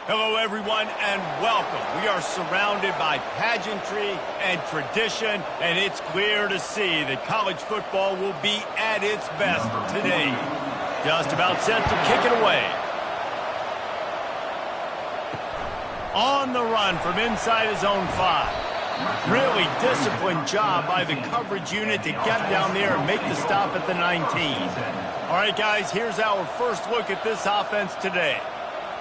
Hello, everyone, and welcome. We are surrounded by pageantry and tradition, and it's clear to see that college football will be at its best today. Just about set to kick it away. On the run from inside his own 5. Really disciplined job by the coverage unit to get down there and make the stop at the 19. All right, guys, here's our first look at this offense today.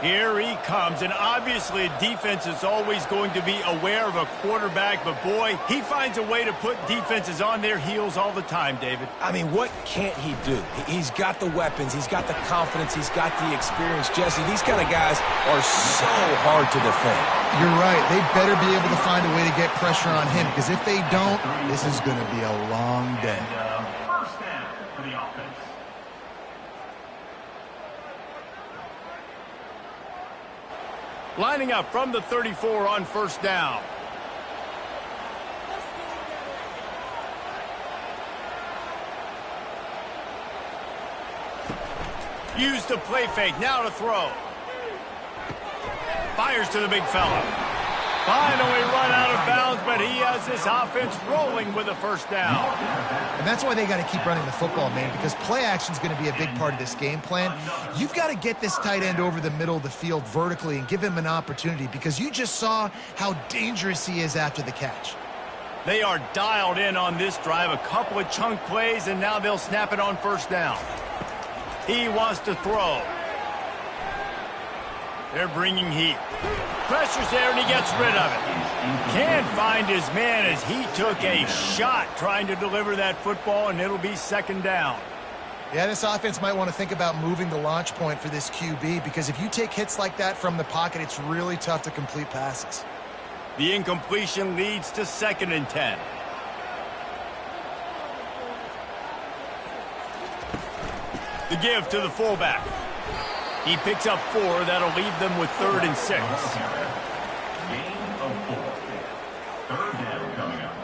Here he comes, and obviously defense is always going to be aware of a quarterback, but boy, he finds a way to put defenses on their heels all the time, David. I mean, what can't he do? He's got the weapons, he's got the confidence, he's got the experience. Jesse, these kind of guys are so hard to defend. You're right. They better be able to find a way to get pressure on him, because if they don't, this is going to be a long day. First down for the offense. Lining up from the 34 on first down. Used the play fake, now to throw. Fires to the big fella. Finally run out of bounds, but he has this offense rolling with a first down. And that's why they got to keep running the football, man, because play action is going to be a big part of this game plan. You've got to get this tight end over the middle of the field vertically and give him an opportunity, because you just saw how dangerous he is after the catch. They are dialed in on this drive, a couple of chunk plays, and now they'll snap it on first down. He wants to throw. They're bringing heat. Pressure's there, and he gets rid of it. Can't find his man as he took a shot trying to deliver that football, and it'll be second down. Yeah, this offense might want to think about moving the launch point for this QB, because if you take hits like that from the pocket, it's really tough to complete passes. The incompletion leads to 2nd and 10. The give to the fullback. He picks up 4. That'll leave them with 3rd and 6. Gain of 4. Third down coming up.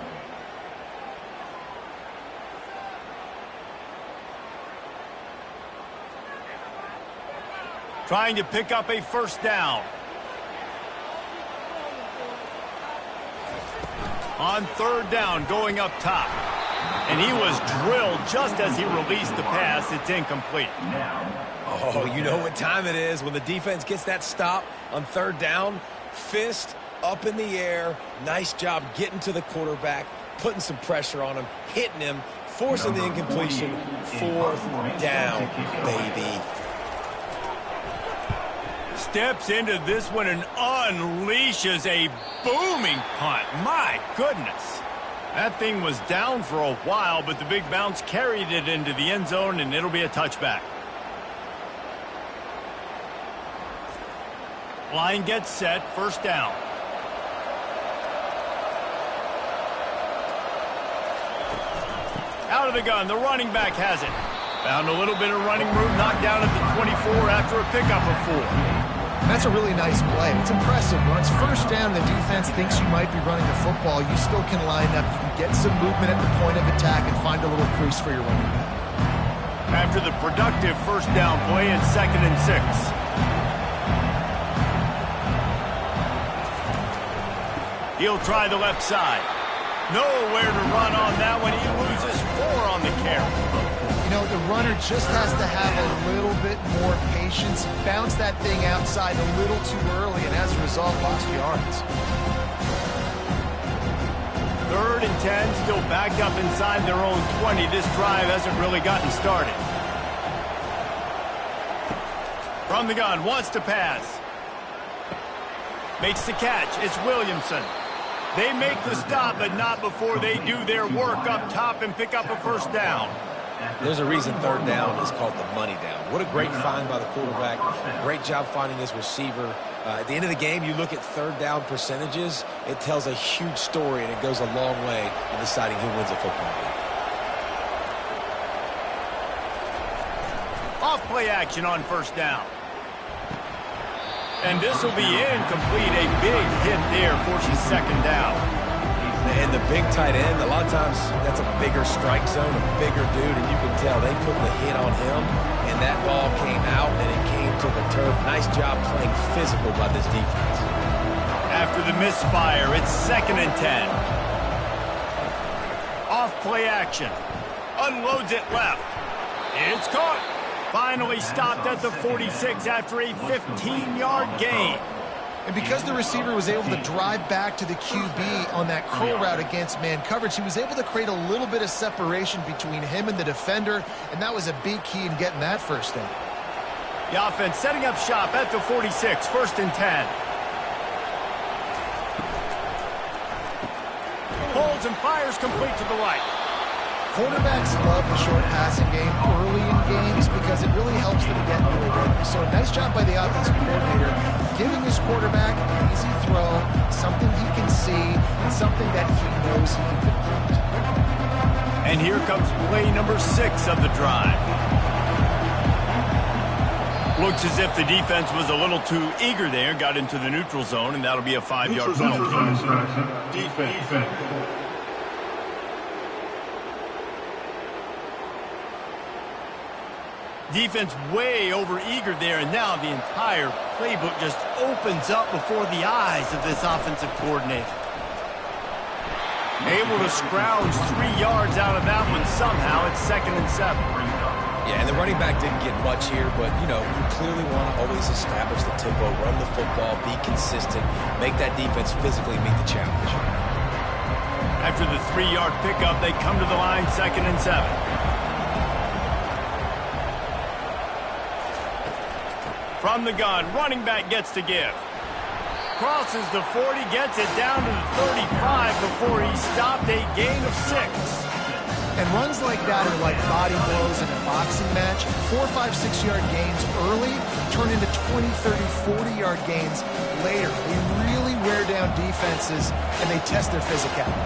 Trying to pick up a first down. On 3rd down, going up top. And he was drilled just as he released the pass. It's incomplete. Oh, you know what time it is when the defense gets that stop on 3rd down. Fist up in the air. Nice job getting to the quarterback, putting some pressure on him, hitting him, forcing the incompletion. 4th down, baby. Steps into this one and unleashes a booming punt. My goodness. That thing was down for a while, but the big bounce carried it into the end zone, and it'll be a touchback. Line gets set, first down. Out of the gun, the running back has it. Found a little bit of running room, knocked down at the 24 after a pickup of 4. That's a really nice play. It's impressive. When it's first down, the defense thinks you might be running the football. You still can line up. You can get some movement at the point of attack and find a little crease for your running back. After the productive first down play, it's 2nd and 6. He'll try the left side. Nowhere to run on that one. He loses 4 on the carry. You know, the runner just has to have a little bit more patience. Bounce that thing outside a little too early, and as a result, lost yards. 3rd and 10, still backed up inside their own 20. This drive hasn't really gotten started. From the gun, wants to pass. Makes the catch. It's Williamson. They make the stop, but not before they do their work up top and pick up a first down. There's a reason 3rd down is called the money down. What a great find by the quarterback. Great job finding his receiver. At the end of the game, you look at 3rd down percentages. It tells a huge story, and it goes a long way in deciding who wins a football game. Off play action on first down. And this will be incomplete. A big hit there forces 2nd down. And the big tight end, a lot of times that's a bigger strike zone, a bigger dude, and you can tell they put the hit on him, and that ball came out, and it came to the turf. Nice job playing physical by this defense. After the misfire, it's 2nd and 10. Off play action. Unloads it left. It's caught. Finally stopped at the 46 after a 15-yard gain. And because the receiver was able to drive back to the QB on that curl route against man coverage, he was able to create a little bit of separation between him and the defender, and that was a big key in getting that first down. The offense setting up shop at the 46, 1st and 10. Holds and fires complete to the right. Quarterbacks love the short passing game early in games because it really helps them get into a rhythm. So a nice job by the offensive coordinator giving his quarterback an easy throw, something he can see, and something that he knows he can complete. And here comes play number 6 of the drive. Looks as if the defense was a little too eager there, got into the neutral zone, and that'll be a 5-yard penalty. Defense. Defense way over-eager there, and now the entire playbook just opens up before the eyes of this offensive coordinator. Able to scrounge 3 yards out of that one somehow. It's 2nd and 7. Yeah, and the running back didn't get much here, but, you clearly want to always establish the tempo, run the football, be consistent, make that defense physically meet the challenge. After the 3-yard pickup, they come to the line, 2nd and 7. From the gun, running back gets to give. Crosses the 40, gets it down to the 35 before he stopped, a gain of 6. And runs like that are like body blows in a boxing match. 4, 5, 6-yard gains early turn into 20, 30, 40-yard gains later. They really wear down defenses, and they test their physicality.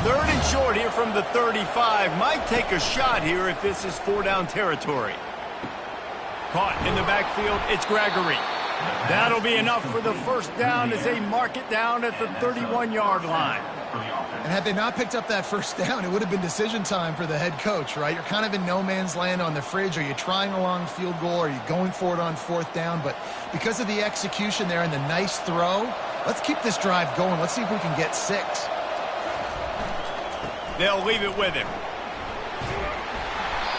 3rd and short here from the 35. Might take a shot here if this is 4-down territory. Caught in the backfield, it's Gregory. That'll be enough for the first down as they mark it down at the 31-yard line. And had they not picked up that first down, it would have been decision time for the head coach, right? You're kind of in no man's land on the fridge. Are you trying a long field goal? Are you going for it on 4th down? But because of the execution there and the nice throw, let's keep this drive going. Let's see if we can get 6. They'll leave it with him.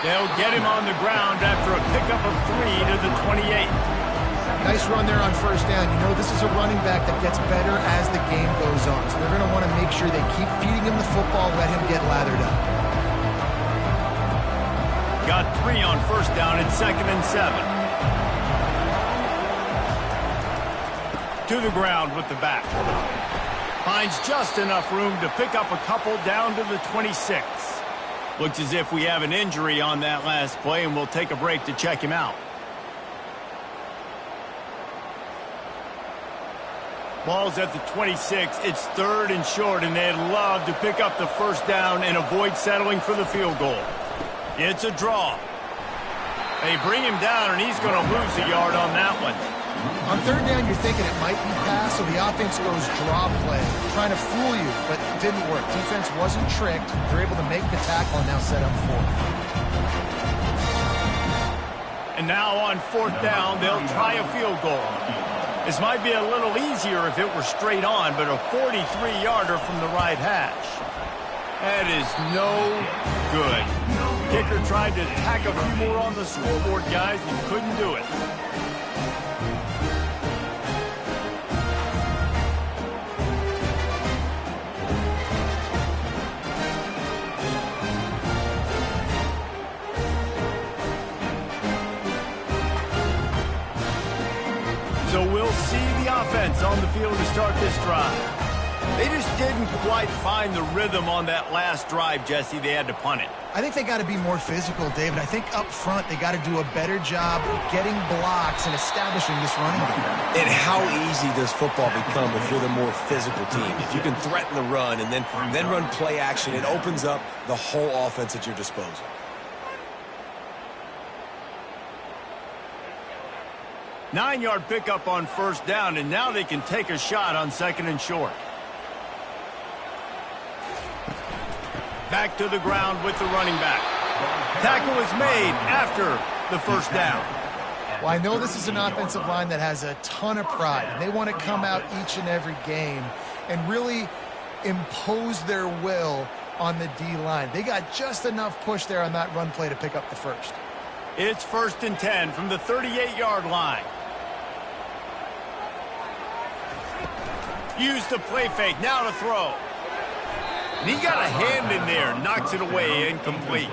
They'll get him on the ground after a pickup of 3 to the 28. Nice run there on first down. You know this is a running back that gets better as the game goes on. So they're going to want to make sure they keep feeding him the football, let him get lathered up. Got 3 on first down and 2nd and 7. To the ground with the back. Finds just enough room to pick up a couple down to the 26. Looks as if we have an injury on that last play, and we'll take a break to check him out. Ball's at the 26. It's 3rd and short, and they'd love to pick up the first down and avoid settling for the field goal. It's a draw. They bring him down, and he's going to lose a yard on that one. On 3rd down, you're thinking it might be pass, so the offense goes draw play, trying to fool you, but it didn't work. Defense wasn't tricked. They're able to make the tackle and now set up 4. And now on 4th down, they'll try a field goal. This might be a little easier if it were straight on, but a 43-yarder from the right hash. That is no good. Kicker tried to tack a few more on the scoreboard, guys, and couldn't do it. So we'll see the offense on the field to start this drive. They just didn't quite find the rhythm on that last drive, Jesse. They had to punt it. I think they got to be more physical, David. I think up front they got to do a better job getting blocks and establishing this running game. And how easy does football become if you're the more physical team? If you can threaten the run and then run play action, it opens up the whole offense at your disposal. Nine-yard pickup on first down, and now they can take a shot on 2nd and short. Back to the ground with the running back. Tackle is made after the first down. Well, I know this is an offensive line that has a ton of pride, and they want to come out each and every game and really impose their will on the D-line. They got just enough push there on that run play to pick up the first. It's 1st and 10 from the 38-yard line. Use the play fake, now to throw. And he got a hand in there, knocks it away, incomplete.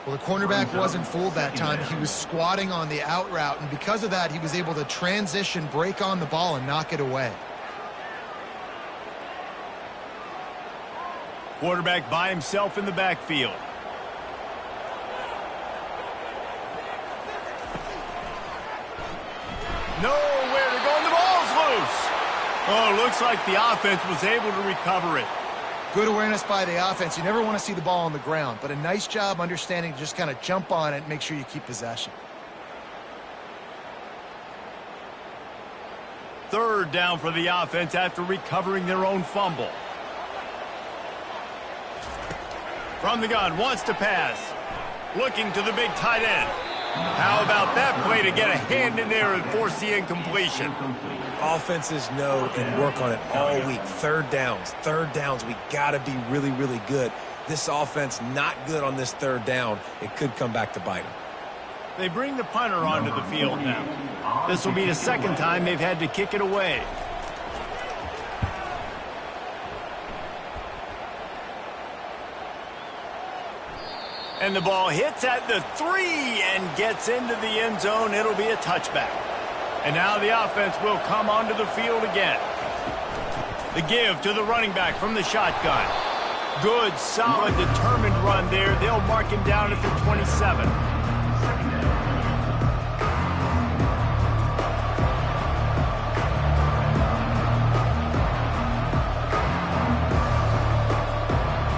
Well, the cornerback wasn't fooled that time. He was squatting on the out route, and because of that, he was able to transition, break on the ball, and knock it away. Quarterback by himself in the backfield. Nowhere to go, and the ball's loose. Oh, looks like the offense was able to recover it. Good awareness by the offense. You never want to see the ball on the ground, but a nice job understanding to just kind of jump on it and make sure you keep possession. 3rd down for the offense after recovering their own fumble. From the gun, wants to pass. Looking to the big tight end. How about that play to get a hand in there and force the incompletion? Offenses know and work on it all week. Third downs. We got to be really, really good. This offense not good on this 3rd down. It could come back to bite them. They bring the punter onto the field now. This will be the 2nd time they've had to kick it away. And the ball hits at the 3 and gets into the end zone. It'll be a touchback. And now the offense will come onto the field again. The give to the running back from the shotgun. Good, solid, determined run there. They'll mark him down at the 27.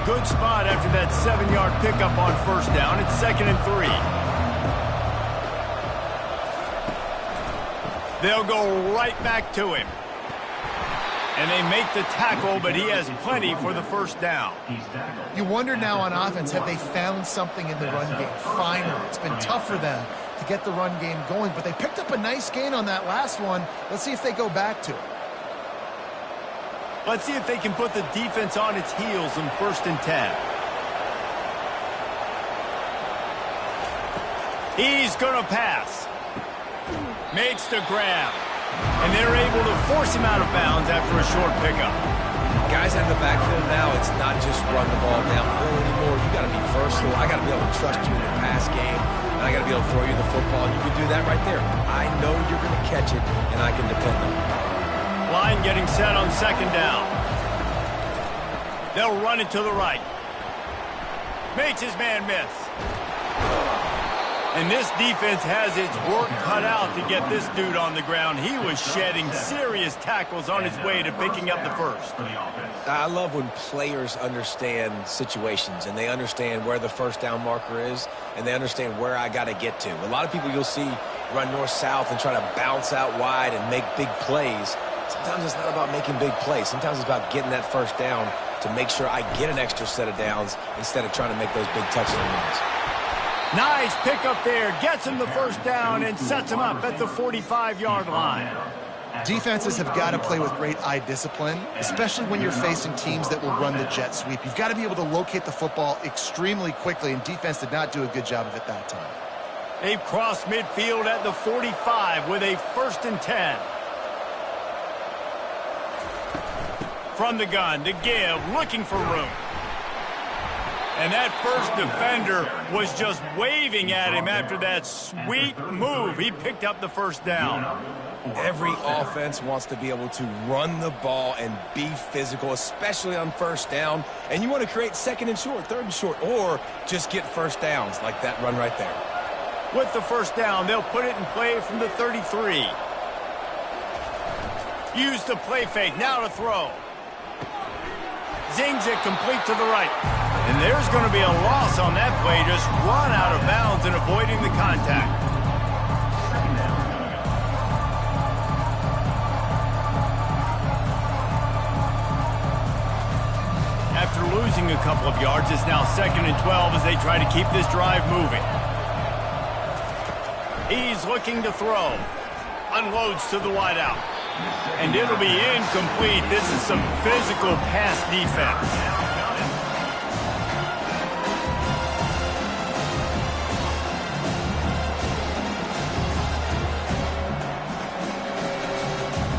Good spot after that 7-yard pickup on 1st down. It's 2nd and 3. They'll go right back to him. And they make the tackle, but he has plenty for the 1st down. You wonder now on offense, have they found something in the run game? Finally, it's been tough for them to get the run game going, but they picked up a nice gain on that last one. Let's see if they go back to it. Let's see if they can put the defense on its heels in 1st and 10. He's going to pass. Makes the grab. And they're able to force him out of bounds after a short pickup. Guys in the backfield now, it's not just run the ball downhill anymore. You got to be versatile. I got to be able to trust you in the pass game, and I got to be able to throw you the football, and you can do that right there. I know you're going to catch it, and I can depend on it. Line getting set on 2nd down. They'll run it to the right. Makes his man miss. And this defense has its work cut out to get this dude on the ground. He was shedding serious tackles on his way to picking up the 1st. I love when players understand situations and they understand where the 1st down marker is and they understand where I got to get to. A lot of people you'll see run north-south and try to bounce out wide and make big plays. Sometimes it's not about making big plays. Sometimes it's about getting that 1st down to make sure I get an extra set of downs instead of trying to make those big touchdown runs. Nice pickup there. Gets him the 1st down and sets him up at the 45-yard line. Defenses have got to play with great eye discipline, especially when you're facing teams that will run the jet sweep. You've got to be able to locate the football extremely quickly, and defense did not do a good job of it that time. They've crossed midfield at the 45 with a 1st and 10. From the gun to give, looking for room. And that 1st defender was just waving at him after that sweet move. He picked up the 1st down. Every offense wants to be able to run the ball and be physical, especially on 1st down. And you want to create 2nd and short, 3rd and short, or just get 1st downs like that run right there. With the 1st down, they'll put it in play from the 33. Use the play fake, now to throw. Zings it complete to the right. And there's going to be a loss on that play. Just run out of bounds and avoiding the contact. After losing a couple of yards, it's now 2nd and 12 as they try to keep this drive moving. He's looking to throw. Unloads to the wideout. And it'll be incomplete. This is some physical pass defense.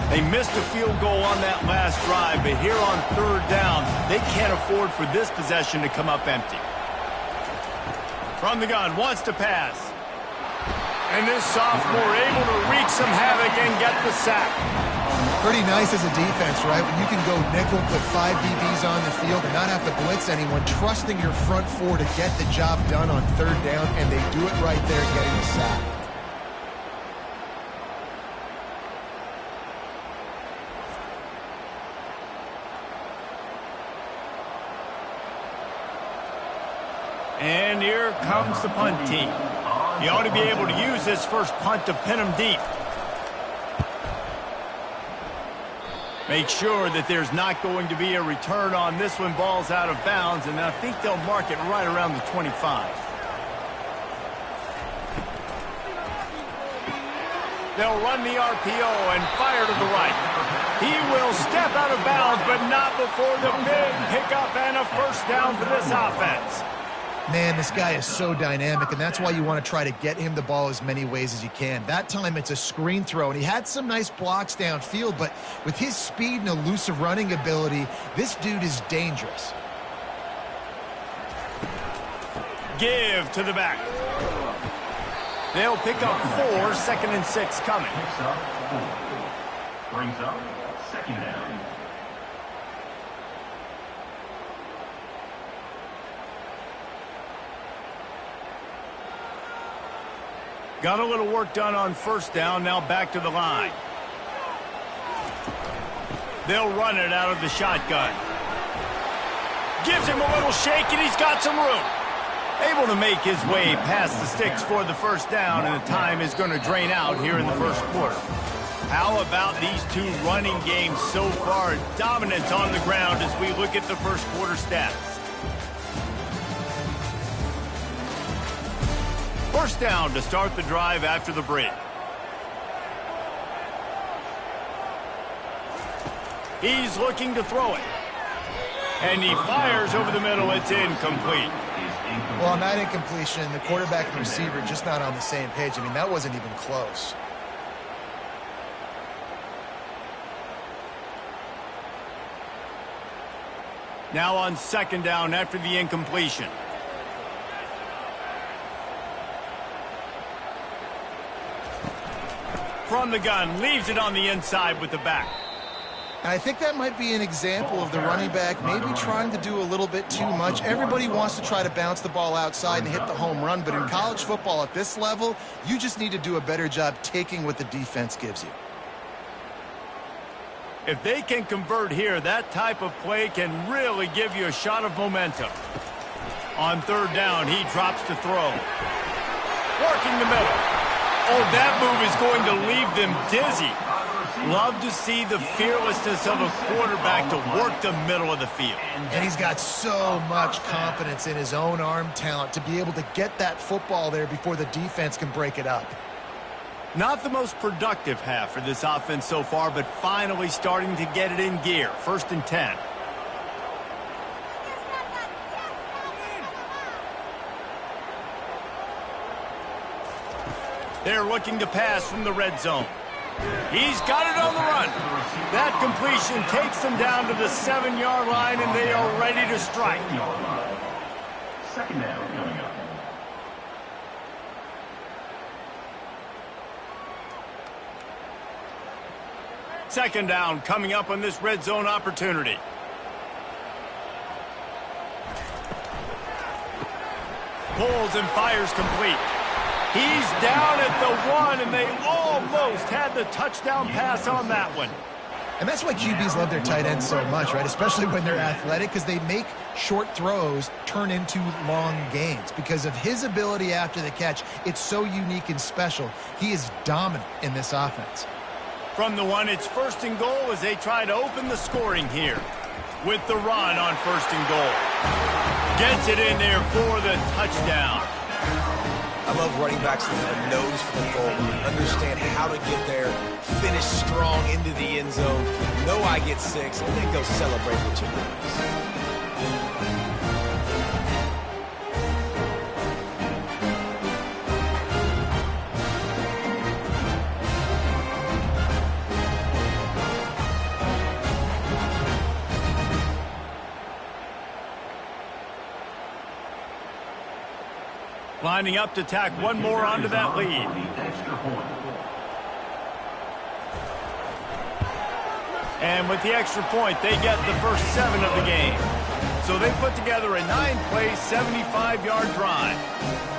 They missed a field goal on that last drive, but here on third down, they can't afford for this possession to come up empty. From the gun, wants to pass. And this sophomore able to wreak some havoc and get the sack. Pretty nice as a defense, right? When you can go nickel, put 5 DBs on the field and not have to blitz anyone, trusting your front four to get the job done on third down, and they do it right there, getting the sack. And here comes the punt team. You ought to be able to use this first punt to pin them deep. Make sure that there's not going to be a return on this when ball's out of bounds, and I think they'll mark it right around the 25. They'll run the RPO and fire to the right. He will step out of bounds, but not before the big pickup and a first down for this offense. Man, this guy is so dynamic, and that's why you want to try to get him the ball as many ways as you can. That time it's a screen throw, and he had some nice blocks downfield, but with his speed and elusive running ability, this dude is dangerous. Give to the back. They'll pick up 4, 2nd and 6 coming. Brings up 2nd down. Got a little work done on first down, now back to the line. They'll run it out of the shotgun. Gives him a little shake, and he's got some room. Able to make his way past the sticks for the first down, and the time is going to drain out here in the first quarter. How about these two running games so far? Dominant on the ground as we look at the first quarter stats. First down to start the drive after the break. He's looking to throw it. And he fires over the middle. It's incomplete. Well, on that incompletion, the quarterback and receiver just not on the same page. I mean, that wasn't even close. Now on second down after the incompletion. From the gun, leaves it on the inside with the back. And I think that might be an example of the running back maybe trying to do a little bit too much. Everybody wants to try to bounce the ball outside and hit the home run, but in college football at this level, you just need to do a better job taking what the defense gives you. If they can convert here, that type of play can really give you a shot of momentum. On third down, he drops to throw. Working the middle. Oh, that move is going to leave them dizzy. Love to see the fearlessness of a quarterback to work the middle of the field. And he's got so much confidence in his own arm talent to be able to get that football there before the defense can break it up. Not the most productive half for this offense so far, but finally starting to get it in gear. 1st and 10. They're looking to pass from the red zone. He's got it on the run. That completion takes them down to the 7-yard line, and they are ready to strike. 2nd down coming up. Second down coming up on this red zone opportunity. Pulls and fires complete. He's down at the 1, and they almost had the touchdown pass on that one. And that's why QBs love their tight ends so much, right? Especially when they're athletic, because they make short throws turn into long gains. Because of his ability after the catch, it's so unique and special. He is dominant in this offense. From the 1, it's 1st and goal as they try to open the scoring here. With the run on 1st and goal. Gets it in there for the touchdown. How love running backs that have a nose for the goal line, understand how to get there, finish strong into the end zone, know I get 6, and then go celebrate with your boys. Lining up to tack one more onto that lead. And with the extra point, they get the first 7 of the game. So they put together a 9-play, 75-yard drive.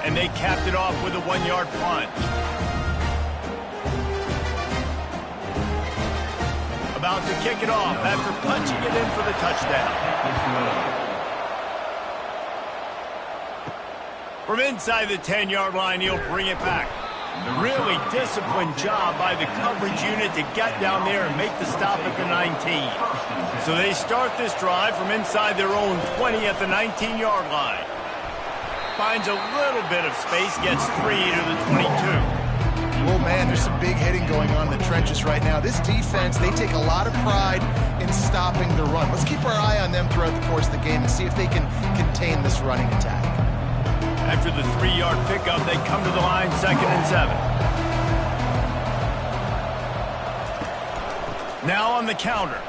And they capped it off with a 1-yard plunge. About to kick it off after punching it in for the touchdown. From inside the 10-yard line, he'll bring it back. Really disciplined job by the coverage unit to get down there and make the stop at the 19. So they start this drive from inside their own 20 at the 19-yard line. Finds a little bit of space, gets 3 to the 22. Well, man, there's some big hitting going on in the trenches right now. This defense, they take a lot of pride in stopping the run. Let's keep our eye on them throughout the course of the game and see if they can contain this running attack. After the 3-yard pickup, they come to the line, 2nd and 7. Now on the counter.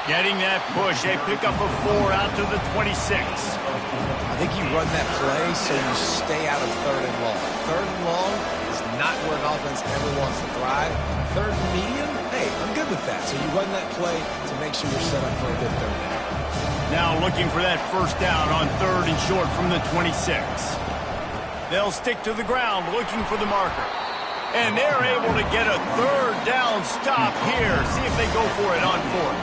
Getting that push, a pickup of 4 out to the 26. I think you run that play so you stay out of 3rd and long. 3rd and long is not where an offense ever wants to thrive. 3rd and medium, hey, I'm good with that. So you run that play to make sure you're set up for a good 3rd down. Now looking for that first down on 3rd and short from the 26. They'll stick to the ground looking for the marker. And they're able to get a 3rd down stop here. See if they go for it on 4th.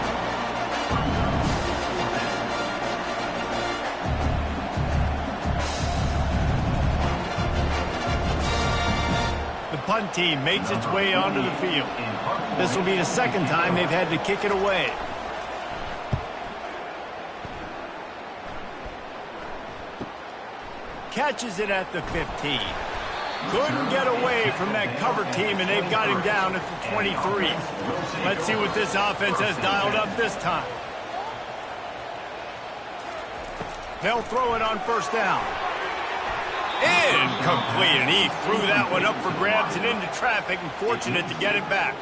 The punt team makes its way onto the field. This will be the 2nd time they've had to kick it away. Catches it at the 15. Couldn't get away from that cover team, and they've got him down at the 23. Let's see what this offense has dialed up this time. They'll throw it on 1st down. Incomplete, and he threw that one up for grabs and into traffic, and fortunate to get it back.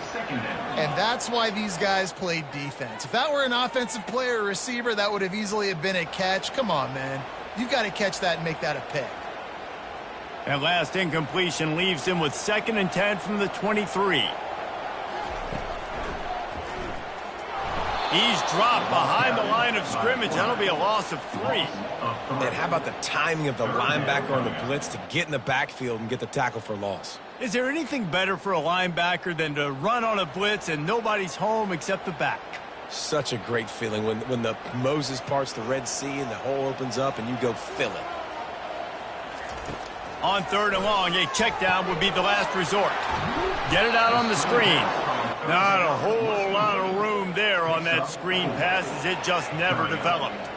And that's why these guys played defense. If that were an offensive player or receiver, that would have easily been a catch. Come on, man. You've got to catch that and make that a pick. That last incompletion leaves him with 2nd and 10 from the 23. He's dropped behind the line of scrimmage. That'll be a loss of 3. And how about the timing of the linebacker on the blitz to get in the backfield and get the tackle for loss? Is there anything better for a linebacker than to run on a blitz and nobody's home except the back? Such a great feeling when the Moses parts the Red Sea and the hole opens up and you go fill it. On 3rd and long, a check down would be the last resort. Get it out on the screen. Not a whole lot of room there on that screen pass as it just never developed.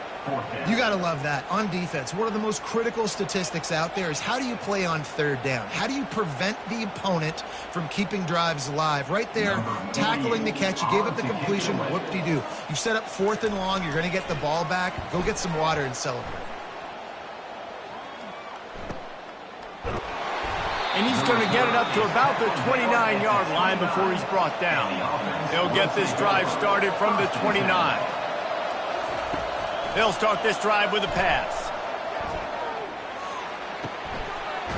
You got to love that. On defense, one of the most critical statistics out there is how do you play on 3rd down? How do you prevent the opponent from keeping drives alive? Right there, tackling the catch. You gave up the completion. Whoop-de-doo. You set up 4th and long. You're going to get the ball back. Go get some water and celebrate. And he's going to get it up to about the 29-yard line before he's brought down. They'll get this drive started from the 29. They'll start this drive with a pass.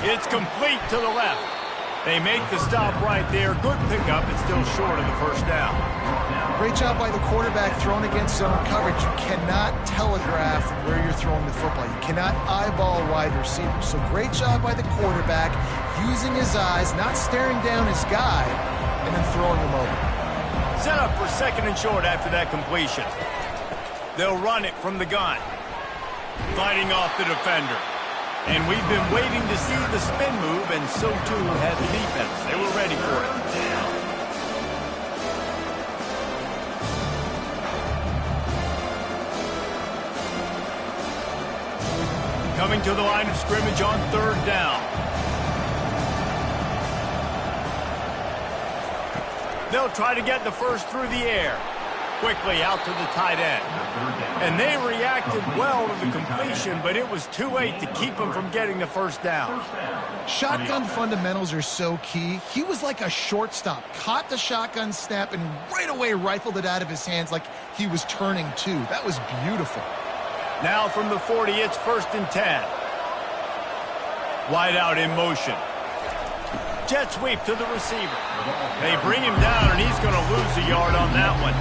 It's complete to the left. They make the stop right there. Good pickup. It's still short of the 1st down. Great job by the quarterback throwing against zone coverage. You cannot telegraph where you're throwing the football. You cannot eyeball wide receivers. So great job by the quarterback using his eyes, not staring down his guy, and then throwing him over. Set up for 2nd and short after that completion. They'll run it from the gun. Fighting off the defender. And we've been waiting to see the spin move, and so too had the defense. They were ready for it. Coming to the line of scrimmage on 3rd down. They'll try to get the first through the air. Quickly out to the tight end. And they reacted well to the completion, but it was too late to keep them from getting the first down. Shotgun fundamentals are so key. He was like a shortstop, caught the shotgun snap, and right away rifled it out of his hands like he was turning two. That was beautiful. Now from the 40, it's 1st and 10. Wide out in motion. Jet sweep to the receiver. They bring him down, and he's going to lose a yard on that one.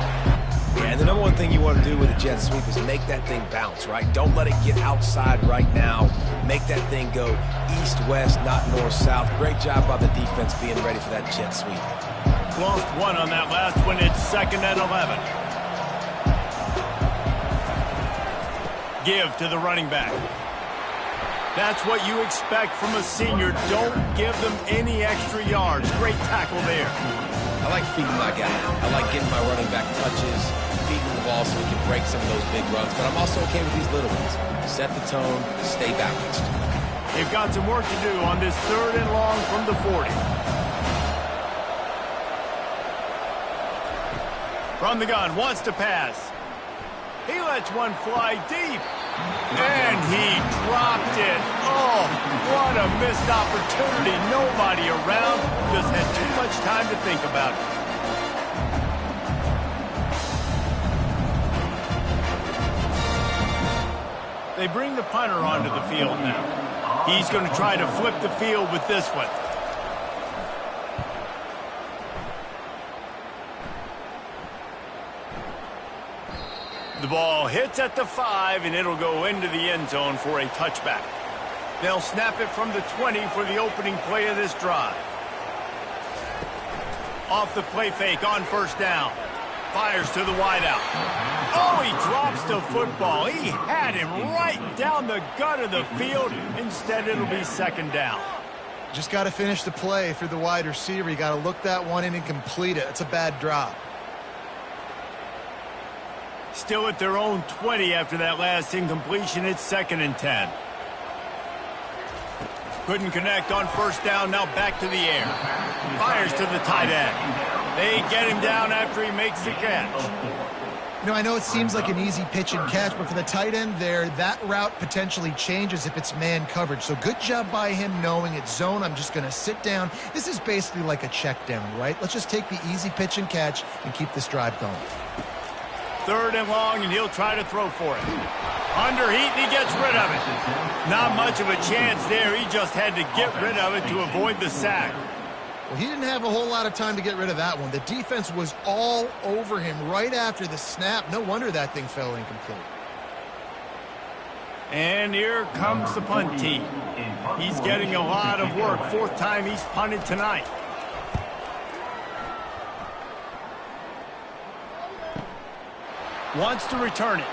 Yeah, and the number one thing you want to do with a jet sweep is make that thing bounce, right? Don't let it get outside right now. Make that thing go east-west, not north-south. Great job by the defense being ready for that jet sweep. Lost one on that last one. It's 2nd and 11. Give to the running back. That's what you expect from a senior. Don't give them any extra yards. Great tackle there. I like feeding my guy. I like getting my running back touches, feeding the ball so we can break some of those big runs. But I'm also okay with these little ones. Set the tone, stay balanced. They've got some work to do on this 3rd and long from the 40. From the gun, wants to pass. He lets one fly deep. And he dropped it. Oh, what a missed opportunity. Nobody around. Just had too much time to think about it. They bring the punter onto the field now. He's going to try to flip the field with this one. The ball hits at the 5, and it'll go into the end zone for a touchback. They'll snap it from the 20 for the opening play of this drive. Off the play fake on 1st down. Fires to the wideout. Oh, he drops the football. He had him right down the gut of the field. Instead, it'll be 2nd down. Just got to finish the play for the wide receiver. You got to look that one in and complete it. It's a bad drop. Still at their own 20 after that last incompletion. It's 2nd and 10. Couldn't connect on 1st down. Now back to the air. Fires to the tight end. They get him down after he makes the catch. You know, I know it seems like an easy pitch and catch, but for the tight end there, that route potentially changes if it's man coverage. So good job by him knowing it's zone. I'm just going to sit down. This is basically like a check down, right? Let's just take the easy pitch and catch and keep this drive going. 3rd and long, and he'll try to throw for it. Under heat, and he gets rid of it. Not much of a chance there. He just had to get rid of it to avoid the sack. Well, he didn't have a whole lot of time to get rid of that one. The defense was all over him right after the snap. No wonder that thing fell incomplete. And here comes the punt team. He's getting a lot of work. 4th time he's punted tonight. Wants to return it.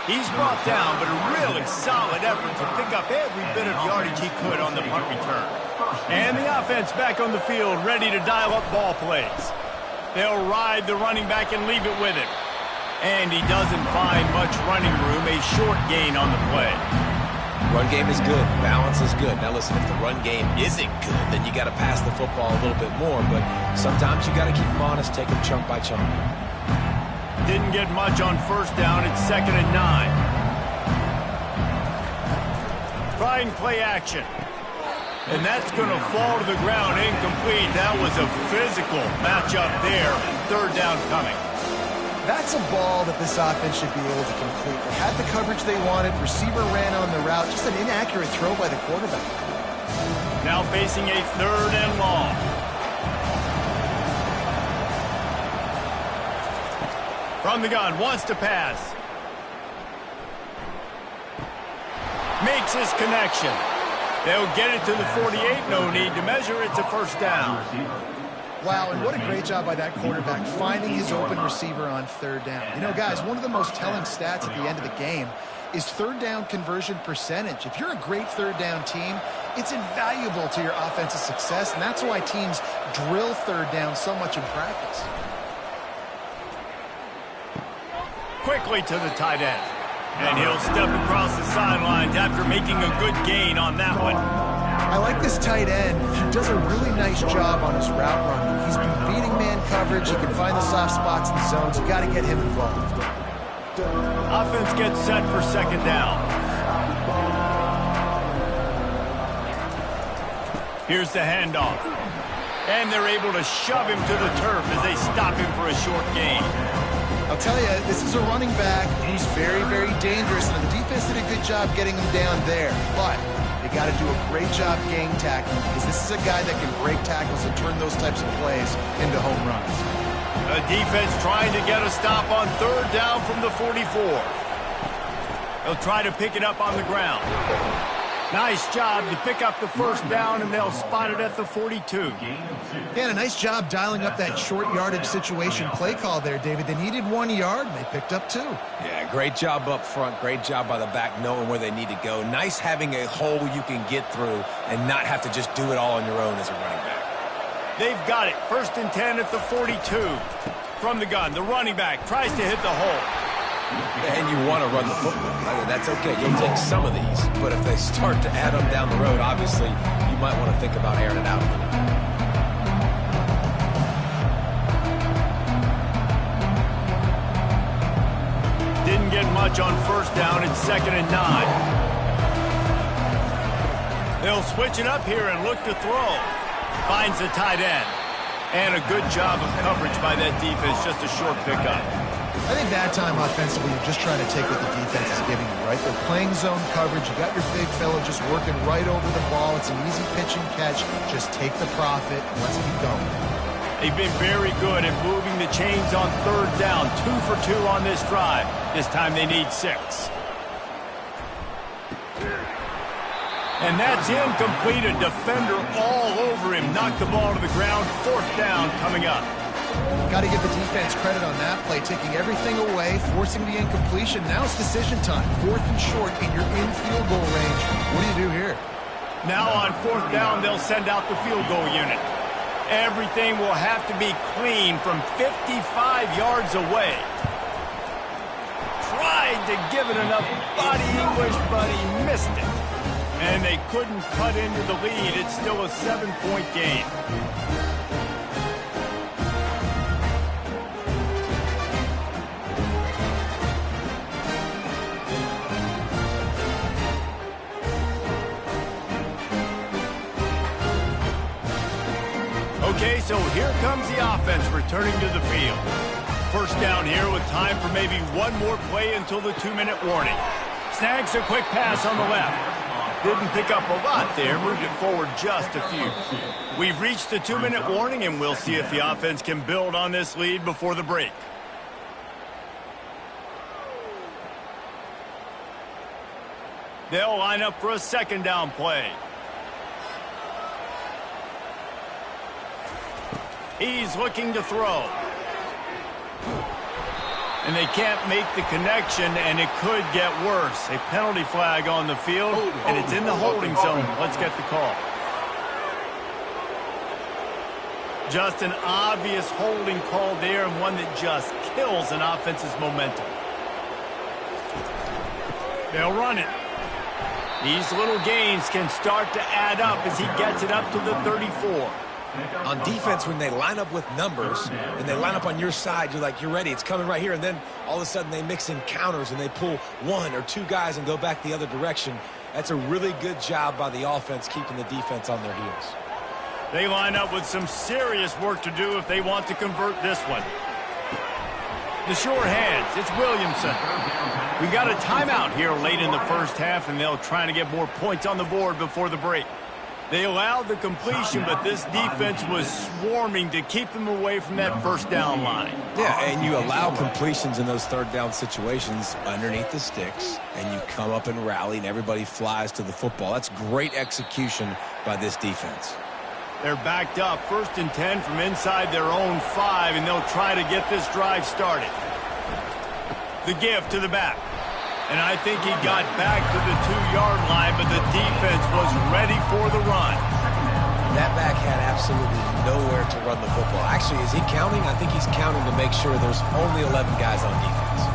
He's brought down, but a really solid effort to pick up every bit of yardage he could on the punt return. And the offense back on the field, ready to dial up ball plays. They'll ride the running back and leave it with him. And he doesn't find much running room, a short gain on the play. Run game is good. Balance is good. Now listen, if the run game isn't good, then you got to pass the football a little bit more. But sometimes you got to keep them honest, take them chunk by chunk. Didn't get much on 1st down. It's 2nd and 9. Trying play action. And that's going to fall to the ground incomplete. That was a physical matchup there. 3rd down coming. That's a ball that this offense should be able to complete. They had the coverage they wanted. Receiver ran on the route. Just an inaccurate throw by the quarterback. Now facing a 3rd and long. From the gun, wants to pass. Makes his connection. They'll get it to the 48. No need to measure. It's a 1st down. Wow, and what a great job by that quarterback, finding his open receiver on 3rd down. You know, guys, one of the most telling stats at the end of the game is 3rd down conversion percentage. If you're a great 3rd down team, it's invaluable to your offensive success, and that's why teams drill 3rd down so much in practice. Quickly to the tight end. And he'll step across the sidelines after making a good gain on that one. I like this tight end. He does a really nice job on his route running. He's been beating man coverage. He can find the soft spots in the zones. You got to get him involved. Offense gets set for second down. Here's the handoff. And they're able to shove him to the turf as they stop him for a short gain. I'll tell you, this is a running back who's very, very dangerous, and the defense did a good job getting him down there. But they got to do a great job gang tackling, because this is a guy that can break tackles and turn those types of plays into home runs. The defense trying to get a stop on third down from the 44. They'll try to pick it up on the ground. Nice job to pick up the first down, and they'll spot it at the 42. Yeah, and a nice job dialing up that short yardage situation play call there, David. They needed 1 yard, and they picked up 2. Yeah, great job up front. Great job by the back knowing where they need to go. Nice having a hole you can get through and not have to just do it all on your own as a running back. They've got it. 1st and 10 at the 42. From the gun, the running back tries to hit the hole. And you want to run the football. I mean, that's okay. You'll take some of these. But if they start to add them down the road, obviously, you might want to think about airing it out a little bit. Didn't get much on first down. It's 2nd and 9. They'll switch it up here and look to throw. Finds the tight end. And a good job of coverage by that defense. Just a short pickup. I think that time offensively, you're just trying to take what the defense is giving you, right? They're playing zone coverage. You got your big fella just working right over the ball. It's an easy pitch and catch. Just take the profit. Let's keep going. They've been very good at moving the chains on third down. 2 for 2 on this drive. This time they need 6. And that's incomplete. A defender all over him. Knocked the ball to the ground. 4th down coming up. Got to give the defense credit on that play, taking everything away, forcing the incompletion. Now it's decision time. 4th and short, and you're in field goal range. What do you do here? Now on 4th down, they'll send out the field goal unit. Everything will have to be clean from 55 yards away. Tried to give it enough body English, but he missed it. And they couldn't cut into the lead. It's still a 7-point game. Okay, so here comes the offense returning to the field. First down here with time for maybe one more play until the 2-minute warning. Snags a quick pass on the left. Didn't pick up a lot there, moved it forward just a few. We've reached the 2-minute warning, and we'll see if the offense can build on this lead before the break. They'll line up for a 2nd down play. He's looking to throw. And they can't make the connection, and it could get worse. A penalty flag on the field, and it's in the holding zone. Let's get the call. Just an obvious holding call there, and one that just kills an offense's momentum. They'll run it. These little gains can start to add up as he gets it up to the 34. On defense, when they line up with numbers and they line up on your side, you're like, you're ready, it's coming right here. And then all of a sudden they mix in counters and they pull 1 or 2 guys and go back the other direction. That's a really good job by the offense keeping the defense on their heels. They line up with some serious work to do if they want to convert this one. The sure hands, it's Williamson. We got a timeout here late in the first half, and they'll try to get more points on the board before the break. They allowed the completion, but this defense was swarming to keep them away from that first down line. Yeah, and you allow completions in those third down situations underneath the sticks, and you come up and rally, and everybody flies to the football. That's great execution by this defense. They're backed up, 1st and 10 from inside their own 5, and they'll try to get this drive started. The give to the back. And I think he got back to the 2-yard line, but the defense was ready for the run. That back had absolutely nowhere to run the football. Actually, is he counting? I think he's counting to make sure there's only 11 guys on defense.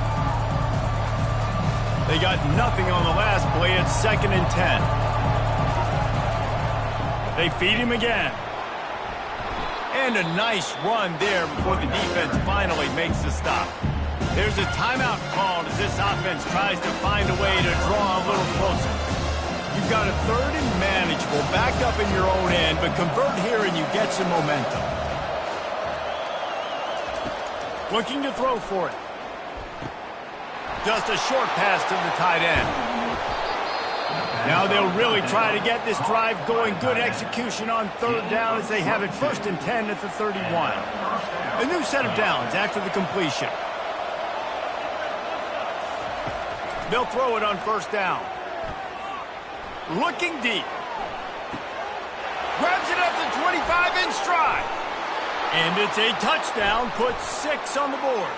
They got nothing on the last play. It's 2nd and 10. They feed him again. And a nice run there before the defense finally makes the stop. There's a timeout called as this offense tries to find a way to draw a little closer. You've got a third and manageable, back up in your own end, but convert here and you get some momentum. Looking to throw for it. Just a short pass to the tight end. Now they'll really try to get this drive going. Good execution on third down as they have it 1st and 10 at the 31. A new set of downs after the completion. They'll throw it on 1st down. Looking deep. Grabs it up to 25 in stride. And it's a touchdown. Puts 6 on the board.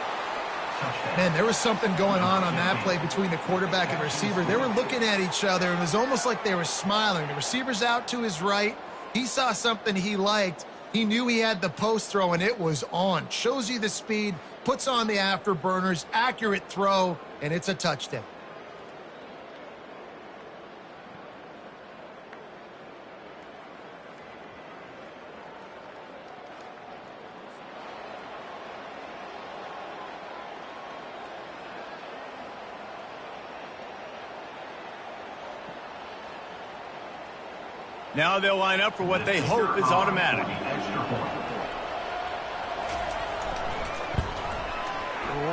Man, there was something going on that play between the quarterback and receiver. They were looking at each other. It was almost like they were smiling. The receiver's out to his right. He saw something he liked. He knew he had the post throw, and it was on. Shows you the speed, puts on the afterburners, accurate throw, and it's a touchdown. Now they'll line up for what they hope is automatic.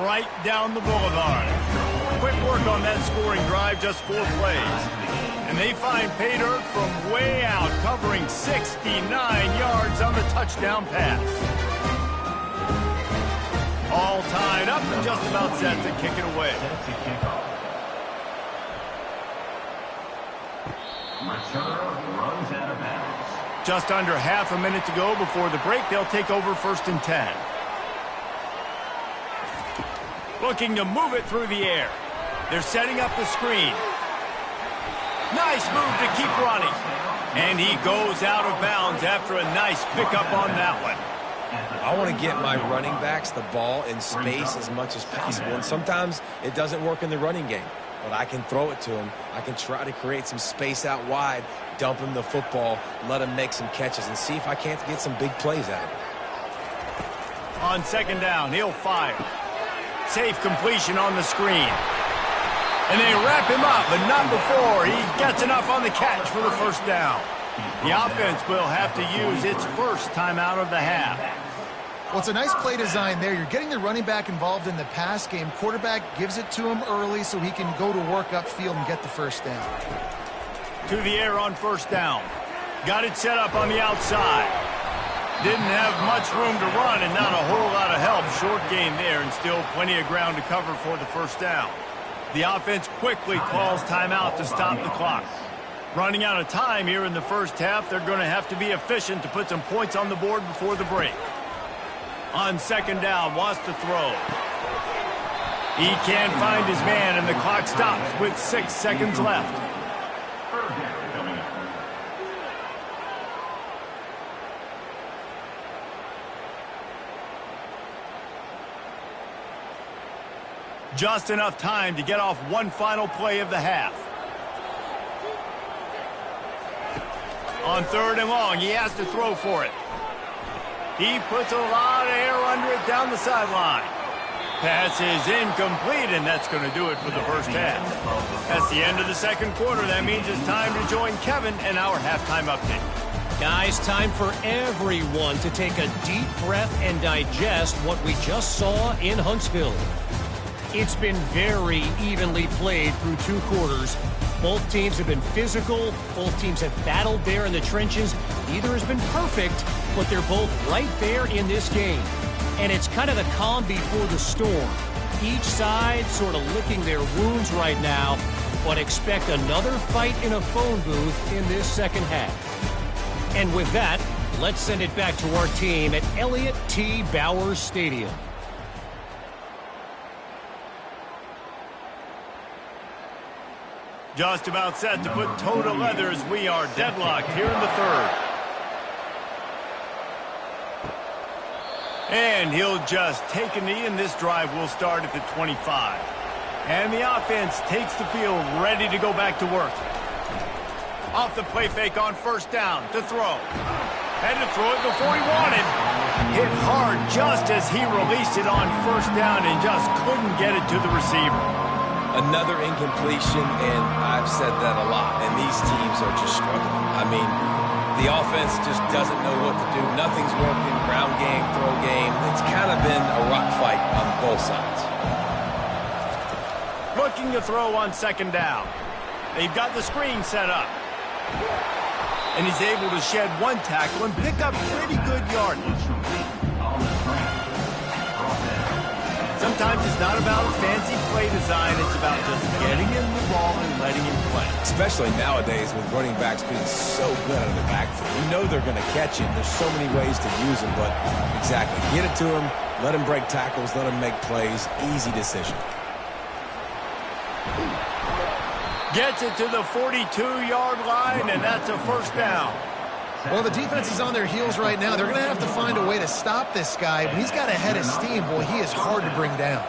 Right down the boulevard. Quick work on that scoring drive, just 4 plays. And they find pay dirt from way out, covering 69 yards on the touchdown pass. All tied up and just about set to kick it away. Runs out of bounds. Just under half a minute to go before the break. They'll take over 1st and 10. Looking to move it through the air. They're setting up the screen. Nice move to keep running. And he goes out of bounds after a nice pickup on that one. I want to get my running backs the ball in space as much as possible. And sometimes it doesn't work in the running game. But I can throw it to him. I can try to create some space out wide, dump him the football, let him make some catches, and see if I can't get some big plays out of him. On 2nd down, he'll fire. Safe completion on the screen. And they wrap him up, but not before he gets enough on the catch for the 1st down. The offense will have to use its first timeout of the half. Well, it's a nice play design there. You're getting the running back involved in the pass game. Quarterback gives it to him early so he can go to work upfield and get the 1st down. To the air on 1st down. Got it set up on the outside. Didn't have much room to run and not a whole lot of help. Short gain there and still plenty of ground to cover for the 1st down. The offense quickly calls timeout to stop the clock. Running out of time here in the 1st half, they're going to have to be efficient to put some points on the board before the break. On 2nd down, wants to throw. He can't find his man, and the clock stops with 6 seconds left. Just enough time to get off one final play of the half. On 3rd and long, he has to throw for it. He puts a lot of air under it down the sideline. Pass is incomplete, and that's going to do it for the 1st half. That's the end of the 2nd quarter. That means it's time to join Kevin in our halftime update. Guys, time for everyone to take a deep breath and digest what we just saw in Huntsville. It's been very evenly played through 2 quarters. Both teams have been physical. Both teams have battled there in the trenches. Neither has been perfect, but they're both right there in this game. And it's kind of the calm before the storm. Each side sort of licking their wounds right now, but expect another fight in a phone booth in this 2nd half. And with that, let's send it back to our team at Elliott T. Bowers Stadium. Just about set to put toe to leather as we are deadlocked here in the 3rd. And he'll just take a knee, and this drive will start at the 25. And the offense takes the field ready to go back to work. Off the play fake on first down to throw. Had to throw it before he wanted. Hit hard just as he released it on first down and just couldn't get it to the receiver. Another incompletion, and I've said that a lot, and these teams are just struggling. I mean, the offense just doesn't know what to do. Nothing's working, ground game, throw game. It's kind of been a rock fight on both sides. Looking to throw on second down. They've got the screen set up. And he's able to shed one tackle and pick up pretty good yardage. Sometimes it's not about a fancy play design. It's about just getting him the ball and letting him play. Especially nowadays with running backs being so good out of the backfield. You know they're going to catch him. There's so many ways to use him, but exactly. Get it to him, let him break tackles, let him make plays. Easy decision. Gets it to the 42-yard line, and that's a first down. Well, the defense is on their heels right now. They're going to have to find a way to stop this guy. But he's got a head of steam. Boy, he is hard to bring down.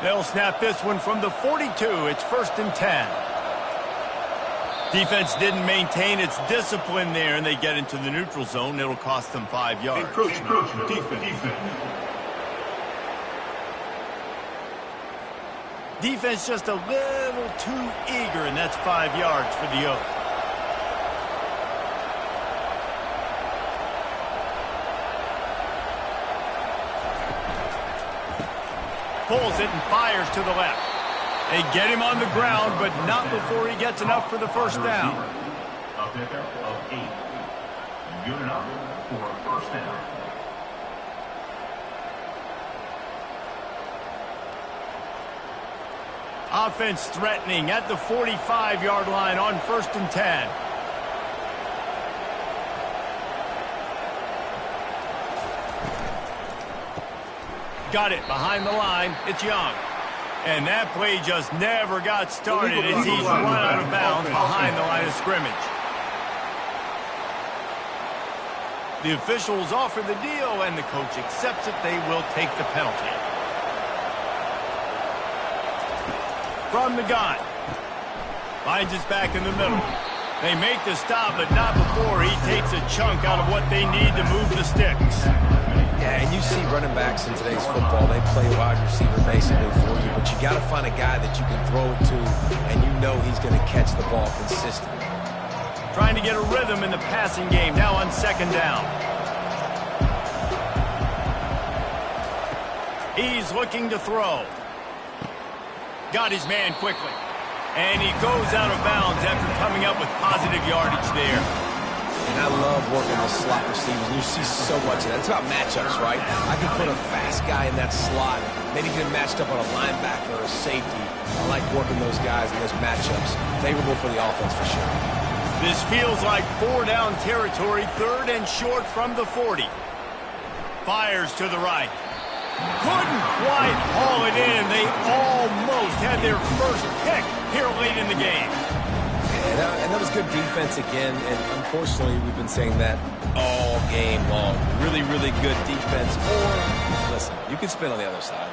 They'll snap this one from the 42. It's 1st and 10. Defense didn't maintain its discipline there, and they get into the neutral zone. It'll cost them 5 yards. Encroachment. Defense. Defense just a little too eager, and that's 5 yards for the Oak. Pulls it and fires to the left. They get him on the ground, but not before he gets enough for the first down. A pickup of 8. Good enough for a first down. Offense threatening at the 45-yard line on 1st and 10. Got it behind the line. It's Young. And that play just never got started as he's run out of bounds behind the line of scrimmage. The officials offer the deal, and the coach accepts it. They will take the penalty. From the gun. Finds his back in the middle. They make the stop, but not before he takes a chunk out of what they need to move the sticks. Yeah, and you see running backs in today's football, they play wide receiver basically for you, but you got to find a guy that you can throw it to, and you know he's going to catch the ball consistently. Trying to get a rhythm in the passing game, now on second down. He's looking to throw. Got his man quickly. And he goes out of bounds after coming up with positive yardage there. And I love working the slot receivers. You see so much of that. It's about matchups, right? I can put a fast guy in that slot, maybe get matched up on a linebacker or a safety. I like working those guys in those matchups. Favorable for the offense for sure. This feels like 4-down territory, 3rd and short from the 40. Fires to the right. Couldn't quite haul it in. They almost had their first pick here late in the game. And that was good defense again, and unfortunately we've been saying that all game long. Really, really good defense. Or, listen, you can spin on the other side.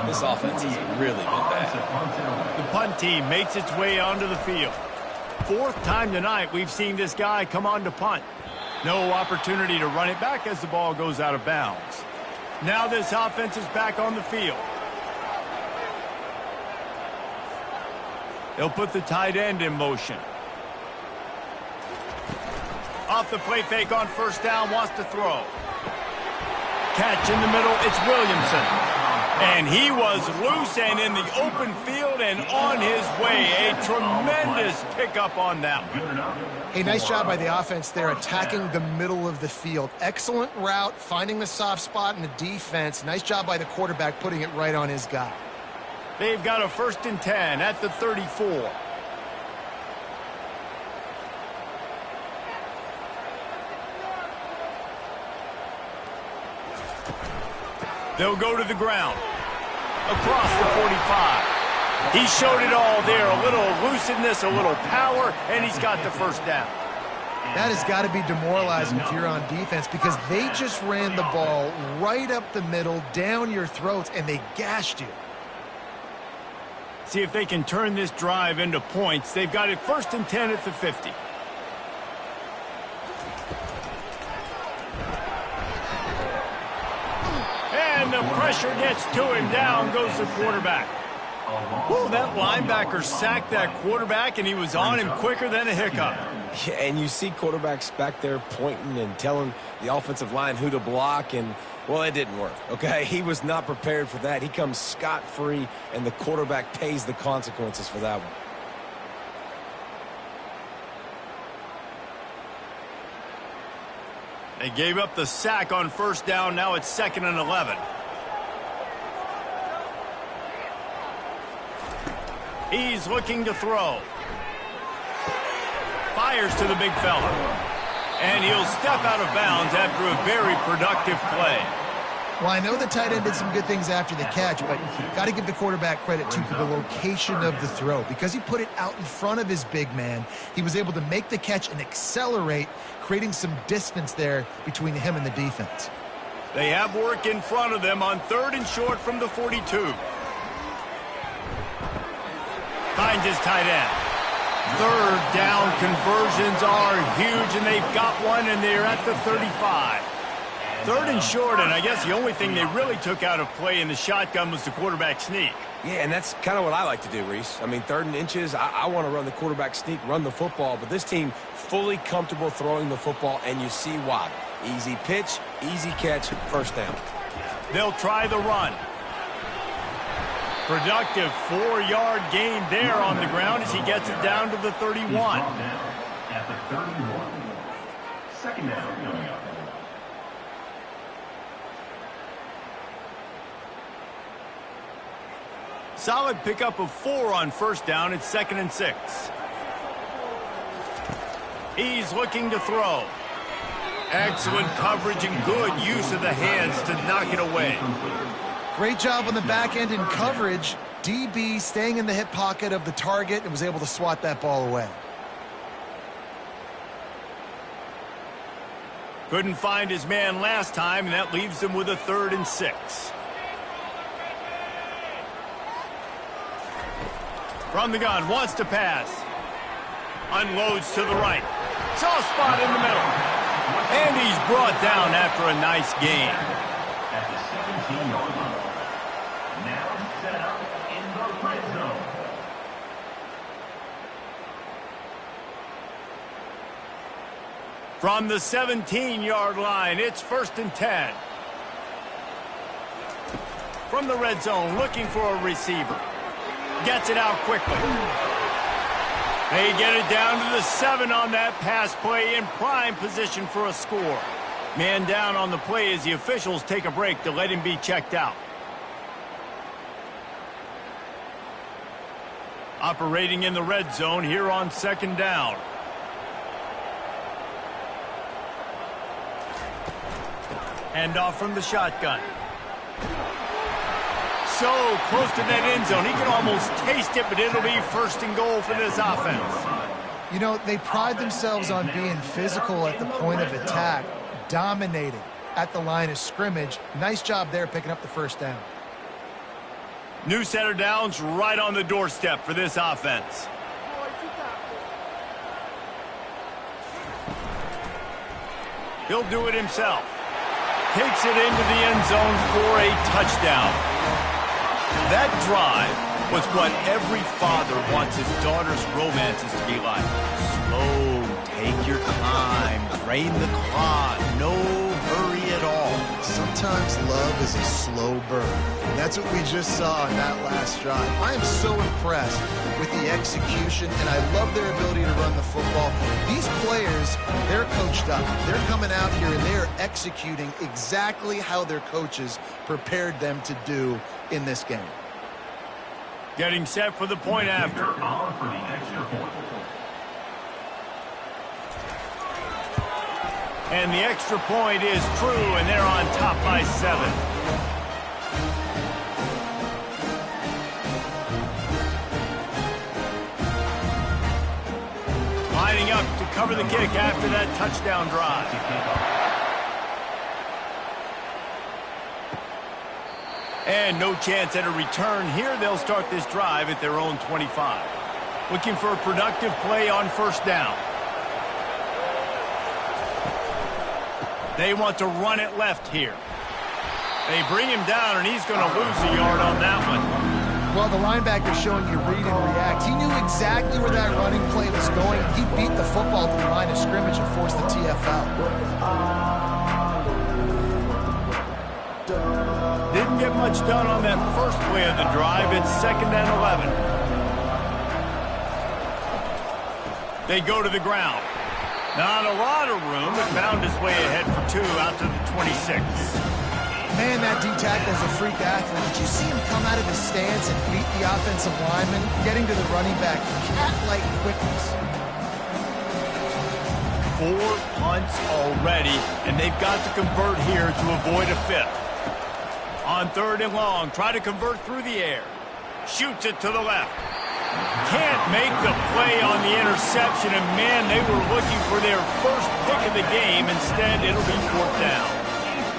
This offense has really been bad. The punt team makes its way onto the field. 4th time tonight we've seen this guy come on to punt. No opportunity to run it back as the ball goes out of bounds. Now this offense is back on the field. They'll put the tight end in motion. Off the play fake on first down, wants to throw. Catch in the middle, it's Williamson. And he was loose and in the open field and on his way. A tremendous pickup on that one. Hey, nice job by the offense there, attacking the middle of the field. Excellent route, finding the soft spot in the defense. Nice job by the quarterback putting it right on his guy. They've got a 1st and 10 at the 34. They'll go to the ground. Across the 45. He showed it all there. A little elusiveness, a little power, and he's got the first down. That has got to be demoralizing if you're on defense because they just ran the ball right up the middle, down your throats, and they gashed you. See if they can turn this drive into points. They've got it 1st and 10 at the 50. And the pressure gets to him. Down goes the quarterback. Ooh, that linebacker sacked that quarterback, and he was on him quicker than a hiccup. Yeah, and you see quarterbacks back there pointing and telling the offensive line who to block, and, well, it didn't work, okay? He was not prepared for that. He comes scot-free, and the quarterback pays the consequences for that one. They gave up the sack on 1st down. Now it's 2nd and 11. He's looking to throw. Fires to the big fella. And he'll step out of bounds after a very productive play. Well, I know the tight end did some good things after the catch, but got to give the quarterback credit to the location of the throw. Because he put it out in front of his big man, he was able to make the catch and accelerate, creating some distance there between him and the defense. They have work in front of them on 3rd and short from the 42. Finds his tight end. 3rd down conversions are huge, and they've got one, and they're at the 35. 3rd and short, and I guess the only thing they really took out of play in the shotgun was the quarterback sneak. Yeah, and that's kind of what I like to do, Reese. I mean, 3rd and inches, I want to run the quarterback sneak, run the football, but this team fully comfortable throwing the football, and you see why. Easy pitch, easy catch, 1st down. They'll try the run. Productive 4-yard gain there on the ground as he gets it down to the 31. At the 31. 2nd down coming up. Solid pickup of 4 on 1st down. It's 2nd and 6. He's looking to throw. Excellent coverage and good use of the hands to knock it away. Great job on the back end in coverage. DB staying in the hip pocket of the target and was able to swat that ball away. Couldn't find his man last time, and that leaves him with a 3rd and 6. From the gun, wants to pass. Unloads to the right. Soft spot in the middle. And he's brought down after a nice gain. At the 17-yard line. Now set up in the red zone. From the 17-yard line, it's 1st and 10. From the red zone, looking for a receiver. Gets it out quickly. They get it down to the 7 on that pass play, in prime position for a score. Man down on the play as the officials take a break to let him be checked out. Operating in the red zone here on 2nd down. Handoff from the shotgun. So close to that end zone. He can almost taste it, but it'll be 1st and goal for this offense. You know, they pride themselves on being physical at the point of attack, dominating at the line of scrimmage. Nice job there picking up the 1st down. New set of downs right on the doorstep for this offense. He'll do it himself. Takes it into the end zone for a touchdown. That drive was what every father wants his daughter's romances to be like. Slow, take your time, drain the clock, no hurry at all. Sometimes love is a slow burn. And that's what we just saw on that last drive. I am so impressed with the execution, and I love their ability to run the football. These players, they're coached up. They're coming out here, and they're executing exactly how their coaches prepared them to do in this game. Getting set for the point after. On for the extra point. And the extra point is true, and they're on top by 7. Lining up to cover the kick after that touchdown drive. And no chance at a return here. They'll start this drive at their own 25. Looking for a productive play on first down. They want to run it left here. They bring him down, and he's going to lose a yard on that one. Well, the linebacker's showing you read and react. He knew exactly where that running play was going. He beat the football to the line of scrimmage and forced the TFL. Didn't get much done on that first play of the drive. It's 2nd and 11. They go to the ground. Not a lot of room, but found his way ahead for 2 out to the 26. Man, that D-tackle is a freak athlete. Did you see him come out of his stance and beat the offensive lineman, getting to the running back, cat-like quickness? 4 punts already, and they've got to convert here to avoid a 5th. On 3rd and long, try to convert through the air. Shoots it to the left. Can't make the play on the interception, and man, they were looking for their first pick of the game. Instead, it'll be 4th down.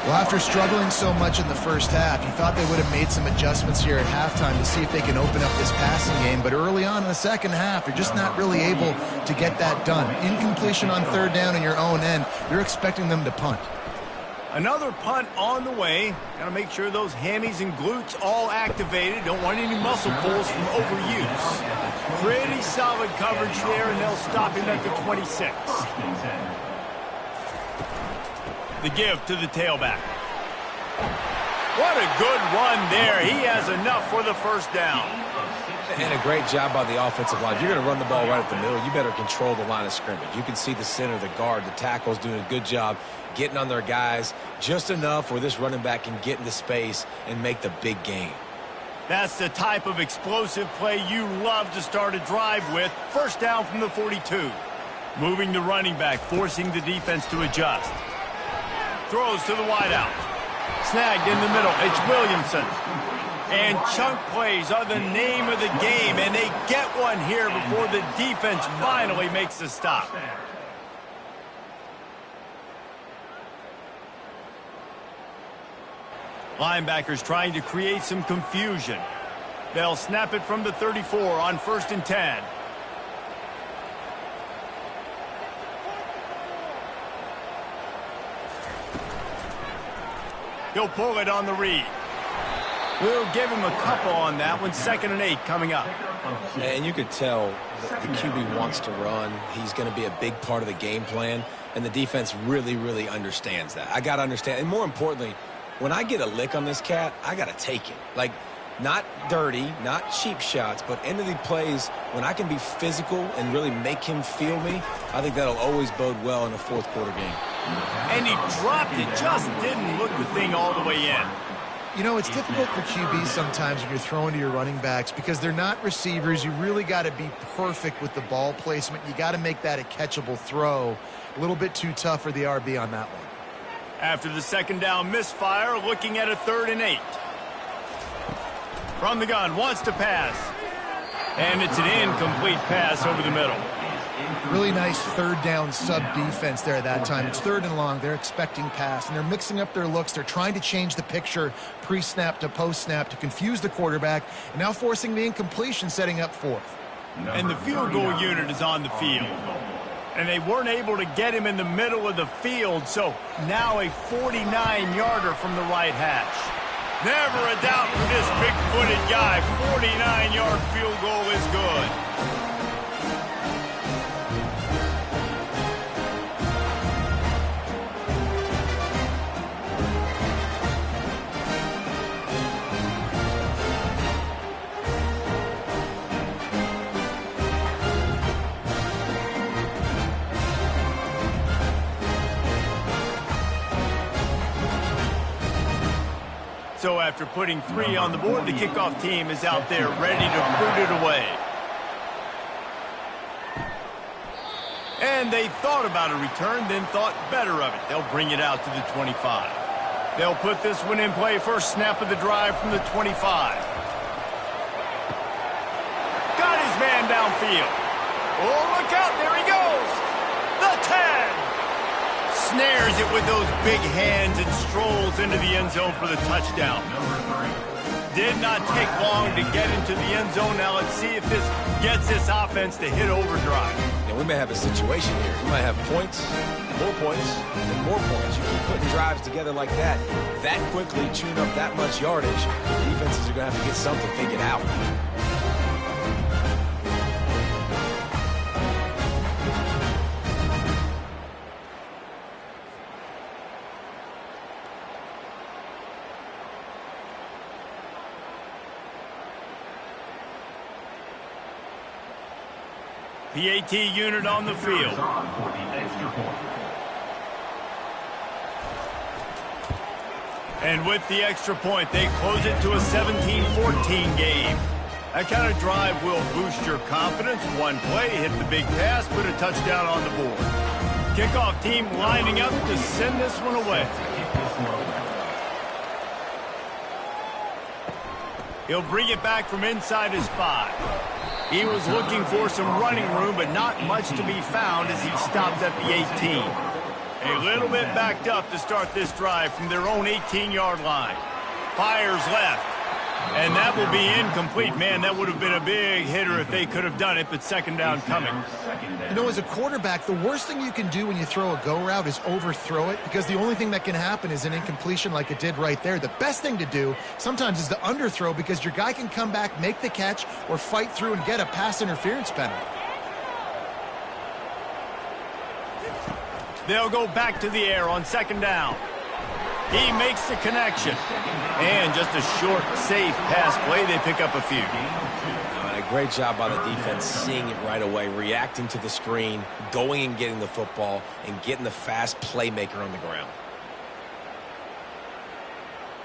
Well, after struggling so much in the first half, you thought they would have made some adjustments here at halftime to see if they can open up this passing game. But early on in the second half, you're just not really able to get that done. Incompletion on 3rd down in your own end, you're expecting them to punt. Another punt on the way. Got to make sure those hammies and glutes all activated. Don't want any muscle pulls from overuse. Pretty solid coverage there, and they'll stop him at the 26. The give to the tailback. What a good run there. He has enough for the first down. And a great job by the offensive line. If you're going to run the ball right at the middle, you better control the line of scrimmage. You can see the center, the guard, the tackles doing a good job getting on their guys just enough where this running back can get into space and make the big gain. That's the type of explosive play you love to start a drive with. First down from the 42. Moving the running back, forcing the defense to adjust. Throws to the wideout. Snagged in the middle. It's Williamson. And chunk plays are the name of the game, and they get one here before the defense finally makes the stop. Linebackers trying to create some confusion. They'll snap it from the 34 on 1st and 10. He'll pull it on the read. We'll give him a couple on that one. 2nd and 8 coming up. And you could tell the QB wants to run. He's going to be a big part of the game plan, and the defense really, really understands that. I got to understand, and more importantly, when I get a lick on this cat, I got to take it. Like, not dirty, not cheap shots, but end of the plays, when I can be physical and really make him feel me, I think that'll always bode well in a 4th quarter game. And he dropped it, just didn't look the thing all the way in. You know, it's difficult for QBs sometimes when you're throwing to your running backs because they're not receivers. You really got to be perfect with the ball placement. You got to make that a catchable throw. A little bit too tough for the RB on that one. After the 2nd down misfire, looking at a 3rd and 8. From the gun, wants to pass. And it's an incomplete pass over the middle. Really nice 3rd down sub-defense there at that time. It's 3rd and long. They're expecting pass, and they're mixing up their looks. They're trying to change the picture pre-snap to post-snap to confuse the quarterback, and now forcing the incompletion, setting up 4th. And the field goal unit is on the field. And they weren't able to get him in the middle of the field, so now a 49-yarder from the right hash. Never a doubt for this big-footed guy. 49-yard field goal is good. So after putting 3 on the board, the kickoff team is out there ready to boot it away. And they thought about a return, then thought better of it. They'll bring it out to the 25. They'll put this one in play. First snap of the drive from the 25. Got his man downfield. Oh, look out. There he goes. The 10. Snares it with those big hands and strolls into the end zone for the touchdown. Did not take long to get into the end zone. Now let's see if this gets this offense to hit overdrive. Now, we may have a situation here. We might have points, and more points. You keep putting drives together like that quickly, chewing up that much yardage, defenses are going to have to get something figured out. PAT unit on the field. And with the extra point, they close it to a 17-14 game. That kind of drive will boost your confidence. One play, hit the big pass, put a touchdown on the board. Kickoff team lining up to send this one away. He'll bring it back from inside his 5. He was looking for some running room, but not much to be found as he stopped at the 18. A little bit backed up to start this drive from their own 18-yard line. Fires left, and that will be incomplete. Man, that would have been a big hitter if they could have done it, but second down coming. You know, as a quarterback, the worst thing you can do when you throw a go route is overthrow it, because the only thing that can happen is an incompletion like it did right there. The best thing to do sometimes is to underthrow, because your guy can come back, make the catch, or fight through and get a pass interference penalty. They'll go back to the air on second down. He makes the connection. And just a short, safe pass play. They pick up a few. A great job by the defense, seeing it right away, reacting to the screen, going and getting the football, and getting the fast playmaker on the ground.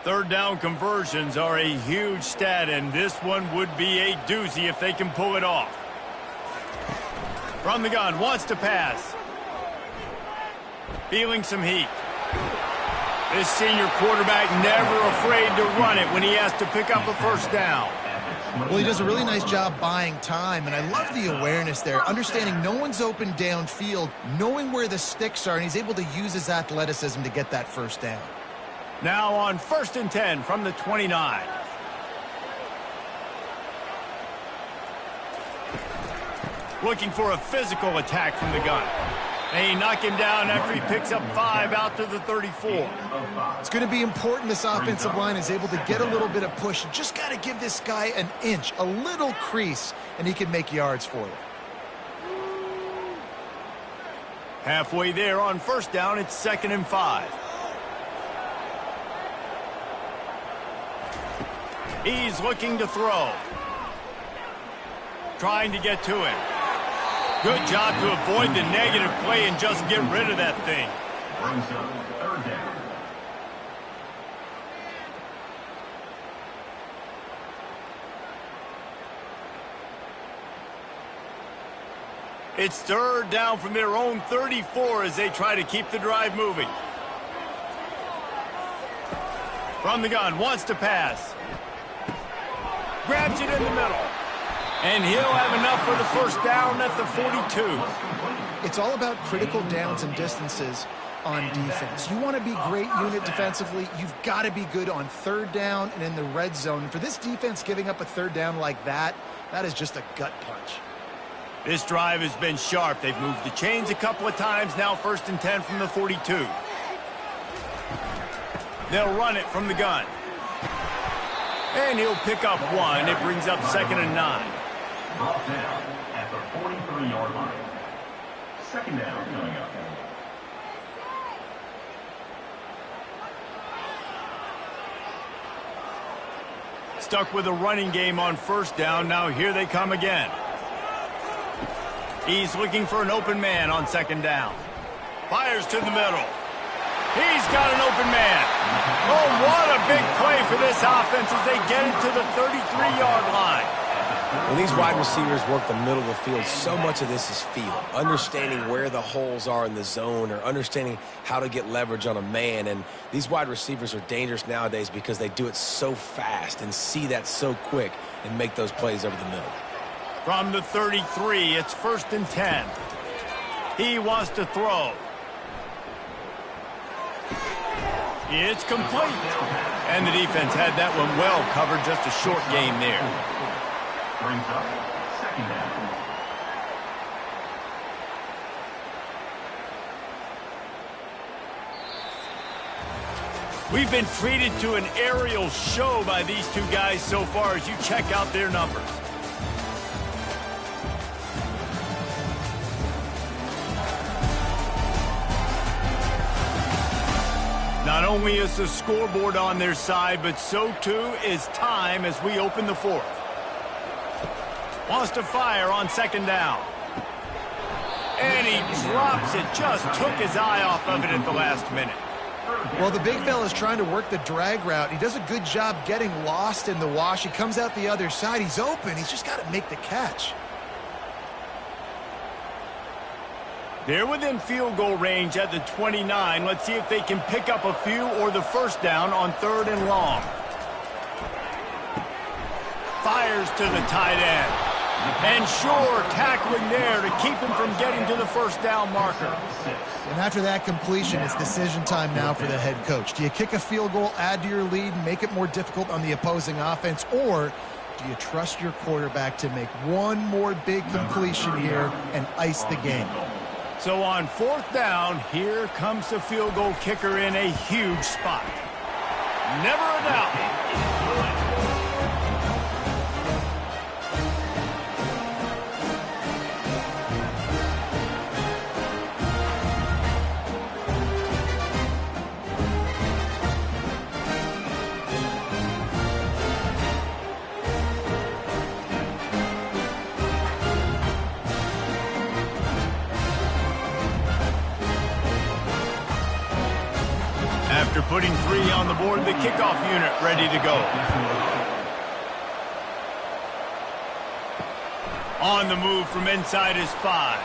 Third down conversions are a huge stat, and this one would be a doozy if they can pull it off. From the gun, wants to pass. Feeling some heat. This senior quarterback never afraid to run it when he has to pick up a first down. Well, he does a really nice job buying time, and I love the awareness there, understanding no one's open downfield, knowing where the sticks are, and he's able to use his athleticism to get that first down. Now on 1st and 10 from the 29. Looking for a physical attack from the gun. They knock him down after he picks up 5 out to the 34. It's going to be important this offensive line is able to get a little bit of push. You just got to give this guy an inch, a little crease, and he can make yards for you. Halfway there on first down, it's 2nd and 5. He's looking to throw. Trying to get to him. Good job to avoid the negative play and just get rid of that thing. Brings up third down. It's third down from their own 34 as they try to keep the drive moving. From the gun, wants to pass. Grabs it in the middle. And he'll have enough for the first down at the 42. It's all about critical downs and distances on defense. You want to be great unit defensively, you've got to be good on third down and in the red zone. For this defense, giving up a third down like that, that is just a gut punch. This drive has been sharp. They've moved the chains a couple of times. Now 1st and 10 from the 42. They'll run it from the gun. And he'll pick up 1. It brings up 2nd and 9. Brought down at the 43-yard line. Second down coming up. Stuck with a running game on first down. Now here they come again. He's looking for an open man on 2nd down. Fires to the middle. He's got an open man. Oh, what a big play for this offense as they get it to the 33-yard line. When these wide receivers work the middle of the field, so much of this is feel. Understanding where the holes are in the zone, or understanding how to get leverage on a man. And these wide receivers are dangerous nowadays because they do it so fast and see that so quick and make those plays over the middle. From the 33, it's 1st and 10. He wants to throw. It's complete. And the defense had that one well covered, just a short game there. Brings up second down. We've been treated to an aerial show by these two guys so far as you check out their numbers. Not only is the scoreboard on their side, but so too is time as we open the fourth. Wants to fire on second down. And he drops it, just took his eye off of it at the last minute. Well, the big fella's trying to work the drag route. He does a good job getting lost in the wash. He comes out the other side. He's open. He's just got to make the catch. They're within field goal range at the 29. Let's see if they can pick up a few or the first down on 3rd and long. Fires to the tight end. And sure, tackling there to keep him from getting to the first down marker. And after that completion, it's decision time now for the head coach. Do you kick a field goal, add to your lead, and make it more difficult on the opposing offense, or do you trust your quarterback to make one more big completion here and ice the game? So on 4th down, here comes the field goal kicker in a huge spot. Never a doubt. After putting 3 on the board, the kickoff unit ready to go. On the move from inside his 5.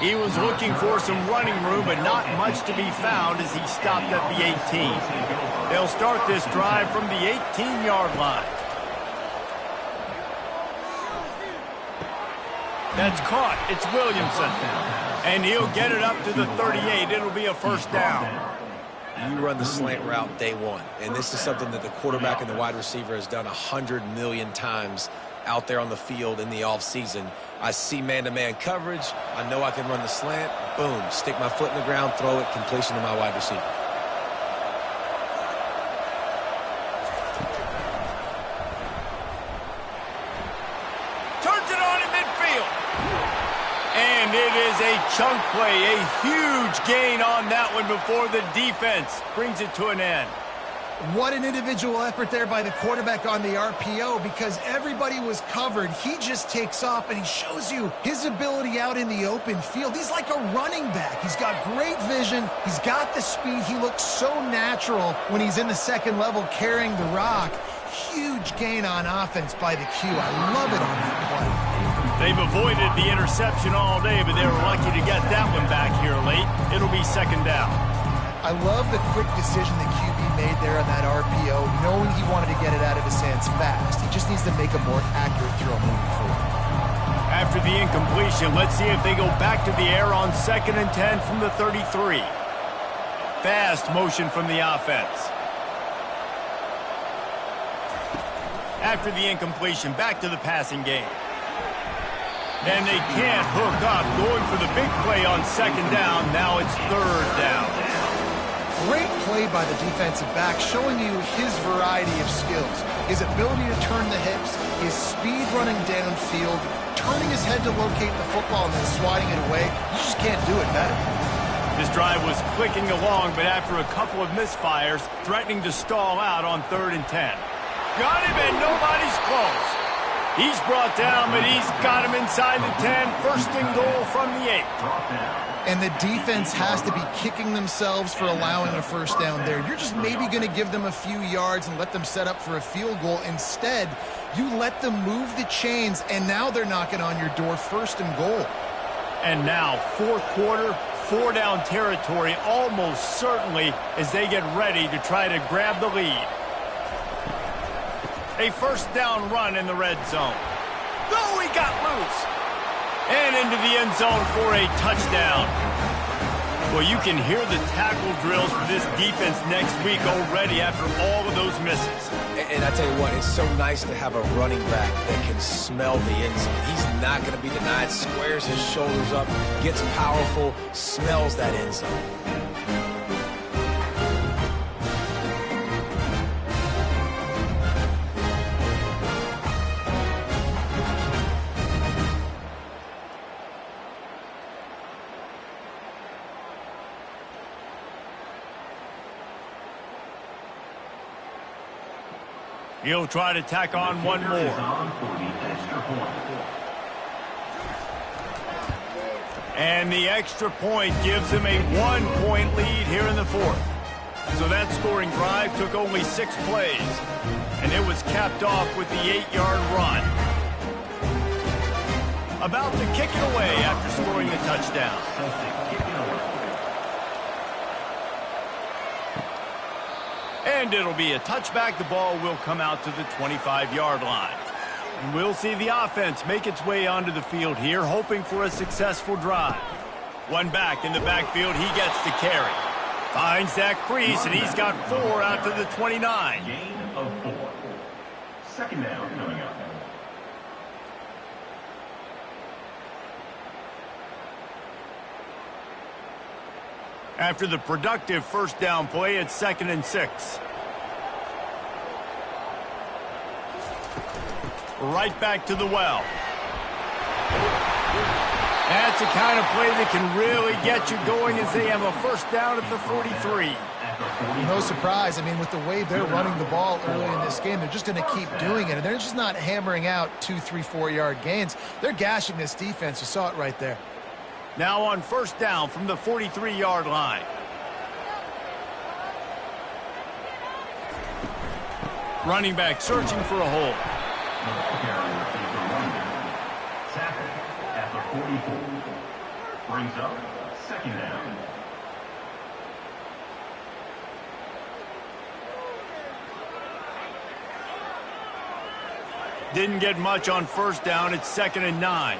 He was looking for some running room, but not much to be found as he stopped at the 18. They'll start this drive from the 18-yard line. That's caught. It's Williamson. And he'll get it up to the 38. It'll be a first down. You run the slant route day one, and this is something that the quarterback and the wide receiver has done 100 million times out there on the field in the offseason. I see man-to-man coverage. I know I can run the slant. Boom, stick my foot in the ground, throw it, completion to my wide receiver. Turns it on in midfield. And it is a chunk play, a huge gain on that one before the defense brings it to an end. What an individual effort there by the quarterback on the RPO, because everybody was covered. He just takes off, and he shows you his ability out in the open field. He's like a running back. He's got great vision. He's got the speed. He looks so natural when he's in the second level carrying the rock. Huge gain on offense by the Q. I love it on that play. They've avoided the interception all day, but they were lucky to get that one back here late. It'll be second down. I love the quick decision the QB made there on that RPO, knowing he wanted to get it out of his hands fast. He just needs to make a more accurate throw moving forward. After the incompletion, let's see if they go back to the air on 2nd and 10 from the 33. Fast motion from the offense. After the incompletion, back to the passing game. And they can't hook up, going for the big play on 2nd down. Now it's 3rd down. Great play by the defensive back, showing you his variety of skills. His ability to turn the hips, his speed running downfield, turning his head to locate the football and then swatting it away. You just can't do it better. This drive was clicking along, but after a couple of misfires, threatening to stall out on 3rd and 10. Got him, and nobody's close. He's brought down, but he's got him inside the 10. 1st and goal from the 8. And the defense has to be kicking themselves for allowing a first down there. You're just maybe going to give them a few yards and let them set up for a field goal. Instead, you let them move the chains, and now they're knocking on your door. 1st and goal. And now, 4th quarter, 4-down territory almost certainly as they get ready to try to grab the lead. A 1st down run in the red zone. Oh, he got loose. And into the end zone for a touchdown. Well, you can hear the tackle drills for this defense next week already after all of those misses. And I tell you what, it's so nice to have a running back that can smell the end zone. He's not going to be denied, squares his shoulders up, gets powerful, smells that end zone. He'll try to tack on one more. And the extra point gives him a 1-point lead here in the fourth. So that scoring drive took only 6 plays. And it was capped off with the 8-yard run. About to kick it away after scoring the touchdown. And it'll be a touchback. The ball will come out to the 25-yard line. And we'll see the offense make its way onto the field here, hoping for a successful drive. One back in the backfield. He gets the carry. Finds that crease, and he's got 4 out to the 29. Gain of 4. Second down coming up. After the productive first down play, it's 2nd and 6. Right back to the well. That's the kind of play that can really get you going as they have a first down at the 43. No surprise. I mean, with the way they're running the ball early in this game, they're just going to keep doing it. And they're just not hammering out 2, 3, 4-yard gains. They're gashing this defense. You saw it right there. Now on first down from the 43-yard line. Running back searching for a hole. Tackled at the 44. Brings up second down. Didn't get much on first down. It's 2nd and 9.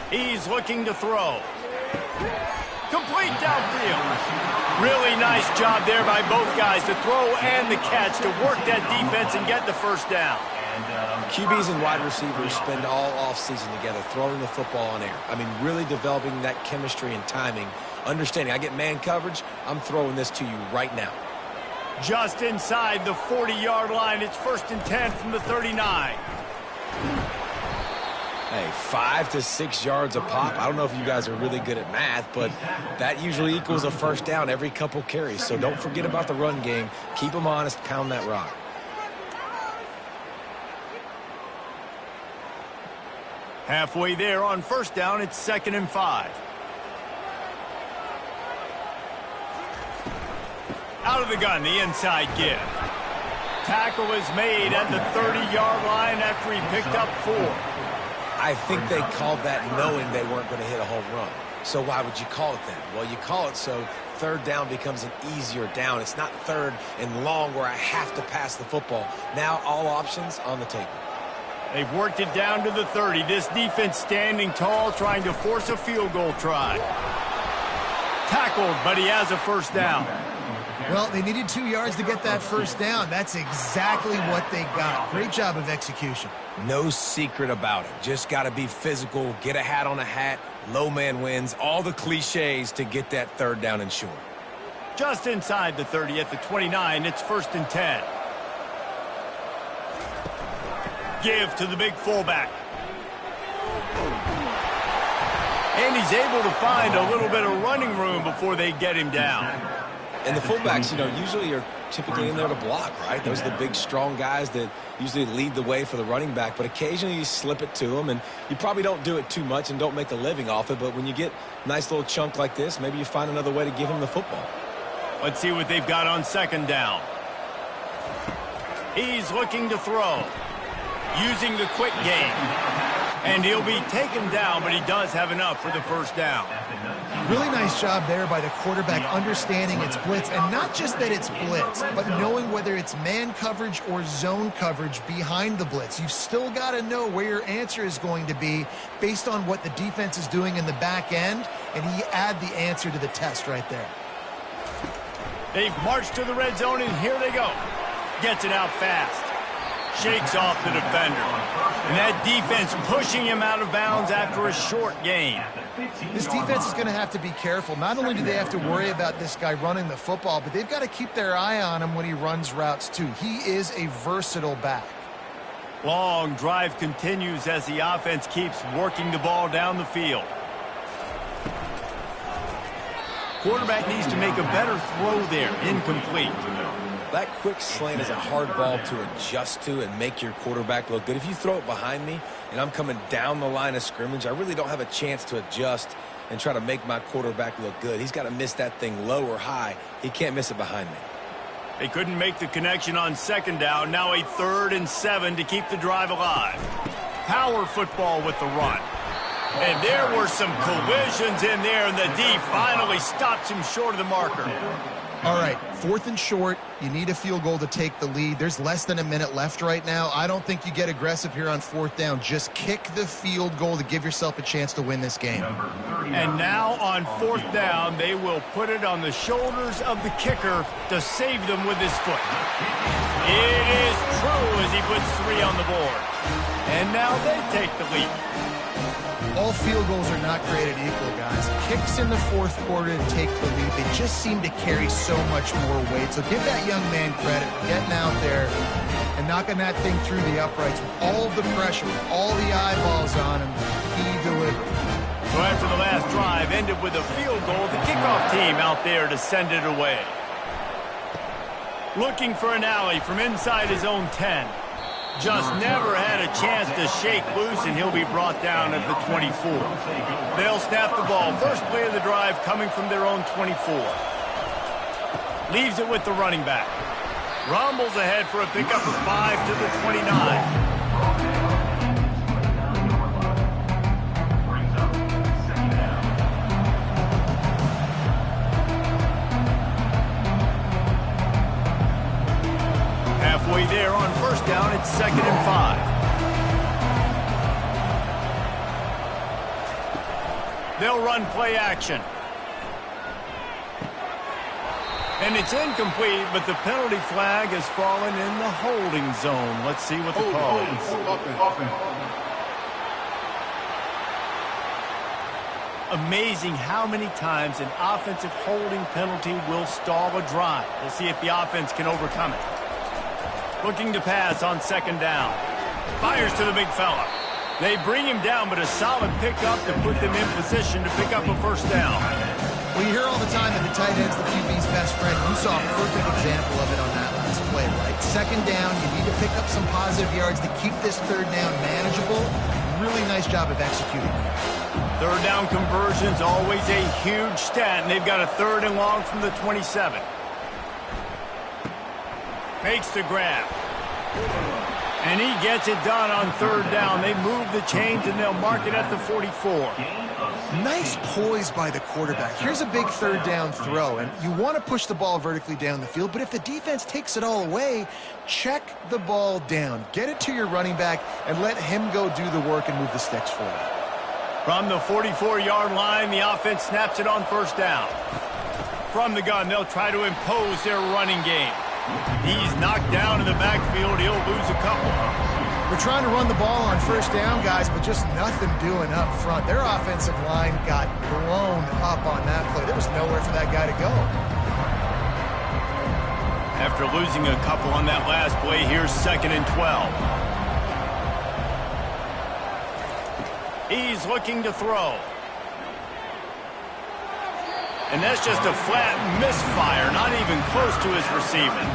He's looking to throw. Complete downfield. Really nice job there by both guys, the throw and the catch, to work that defense and get the first down. QBs and wide receivers spend all offseason together throwing the football on air. I mean, really developing that chemistry and timing. Understanding, I get man coverage, I'm throwing this to you right now. Just inside the 40-yard line, it's 1st and 10 from the 39. Hey, 5 to 6 yards a pop. I don't know if you guys are really good at math, but that usually equals a first down every couple carries. So don't forget about the run game. Keep them honest, pound that rock. Halfway there on first down, it's 2nd and 5. Out of the gun, the inside give. Tackle is made at the 30-yard line after he picked up 4. I think they called that knowing they weren't going to hit a home run. So why would you call it that? Well, you call it so third down becomes an easier down. It's not 3rd and long where I have to pass the football. Now all options on the table. They've worked it down to the 30. This defense standing tall, trying to force a field goal try. Tackled, but he has a first down. Well, they needed 2 yards to get that first down. That's exactly what they got. Great job of execution. No secret about it. Just got to be physical, get a hat on a hat, low man wins, all the cliches to get that third down and short. Just inside the 30 at the 29, it's 1st and 10. Give to the big fullback. And he's able to find a little bit of running room before they get him down. And the fullbacks, you know, usually are typically in there to block, right? Those are the big, strong guys that usually lead the way for the running back. But occasionally you slip it to them, and you probably don't do it too much and don't make a living off it. But when you get a nice little chunk like this, maybe you find another way to give him the football. Let's see what they've got on second down. He's looking to throw. Using the quick game. And he'll be taken down, but he does have enough for the first down. Really nice job there by the quarterback understanding it's blitz, and not just that it's blitz, but knowing whether it's man coverage or zone coverage behind the blitz. You've still got to know where your answer is going to be based on what the defense is doing in the back end, and he add the answer to the test right there. They've marched to the red zone, and here they go. Gets it out fast. Shakes off the defender. And that defense pushing him out of bounds after a short gain. This defense is going to have to be careful. Not only do they have to worry about this guy running the football, but they've got to keep their eye on him when he runs routes too. He is a versatile back. Long drive continues as the offense keeps working the ball down the field. Quarterback needs to make a better throw there. Incomplete. That quick slant is a hard ball to adjust to and make your quarterback look good. If you throw it behind me and I'm coming down the line of scrimmage, I really don't have a chance to adjust and try to make my quarterback look good. He's got to miss that thing low or high. He can't miss it behind me. They couldn't make the connection on second down. Now a 3rd and 7 to keep the drive alive. Power football with the run. And there were some collisions in there, and the D finally stops him short of the marker. All right, 4th and short. You need a field goal to take the lead. There's less than a minute left right now. I don't think you get aggressive here on 4th down. Just kick the field goal to give yourself a chance to win this game. And now on 4th down, they will put it on the shoulders of the kicker to save them with his foot. It is true as he puts 3 on the board. And now they take the lead. All field goals are not created equal, guys. Kicks in the 4th quarter to take the lead. They just seem to carry so much more weight. So give that young man credit for getting out there and knocking that thing through the uprights with all of the pressure, with all the eyeballs on him. He delivered. So after the last drive ended with a field goal, the kickoff team out there to send it away. Looking for an alley from inside his own 10. Just never had a chance to shake loose, and he'll be brought down at the 24. They'll snap the ball. First play of the drive coming from their own 24. Leaves it with the running back. Rumbles ahead for a pickup of 5 to the 29. Halfway there on 1st down, it's 2nd and 5. They'll run play action. And it's incomplete, but the penalty flag has fallen in the holding zone. Let's see what the call is. Amazing how many times an offensive holding penalty will stall a drive. We'll see if the offense can overcome it. Looking to pass on 2nd down. Fires to the big fella. They bring him down, but a solid pickup to put them in position to pick up a 1st down. Well, you hear all the time that the tight end's the QB's best friend. You saw a perfect example of it on that last play, right? 2nd down, you need to pick up some positive yards to keep this 3rd down manageable. Really nice job of executing. 3rd down conversion's always a huge stat, and they've got a 3rd and long from the 27. Makes the grab. And he gets it done on 3rd down. They move the chains, and they'll mark it at the 44. Nice poise by the quarterback. Here's a big 3rd down throw, and you want to push the ball vertically down the field, but if the defense takes it all away, check the ball down. Get it to your running back and let him go do the work and move the sticks for you. From the 44-yard line, the offense snaps it on 1st down. From the gun, they'll try to impose their running game. He's knocked down in the backfield. He'll lose a couple. We're trying to run the ball on 1st down, guys, but just nothing doing up front. Their offensive line got blown up on that play. There was nowhere for that guy to go. After losing a couple on that last play, here's 2nd and 12. He's looking to throw. And that's just a flat misfire, not even close to his receiver.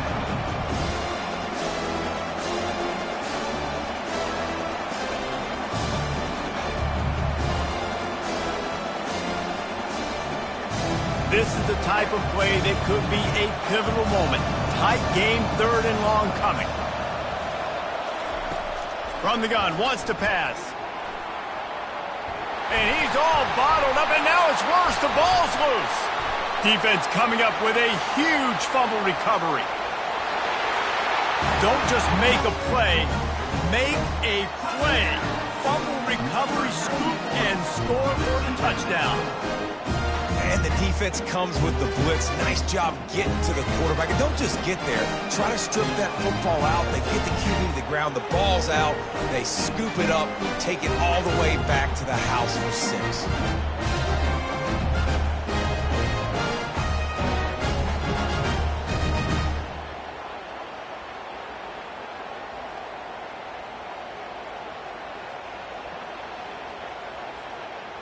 This is the type of play that could be a pivotal moment. Tight game, 3rd and long coming. From the gun, wants to pass. And he's all bottled up, and now it's worse. The ball's loose. Defense coming up with a huge fumble recovery. Don't just make a play. Make a play. Fumble recovery, scoop, and score for the touchdown. And the defense comes with the blitz. Nice job getting to the quarterback. And don't just get there. Try to strip that football out. They get the QB to the ground. The ball's out. They scoop it up, take it all the way back to the house for 6.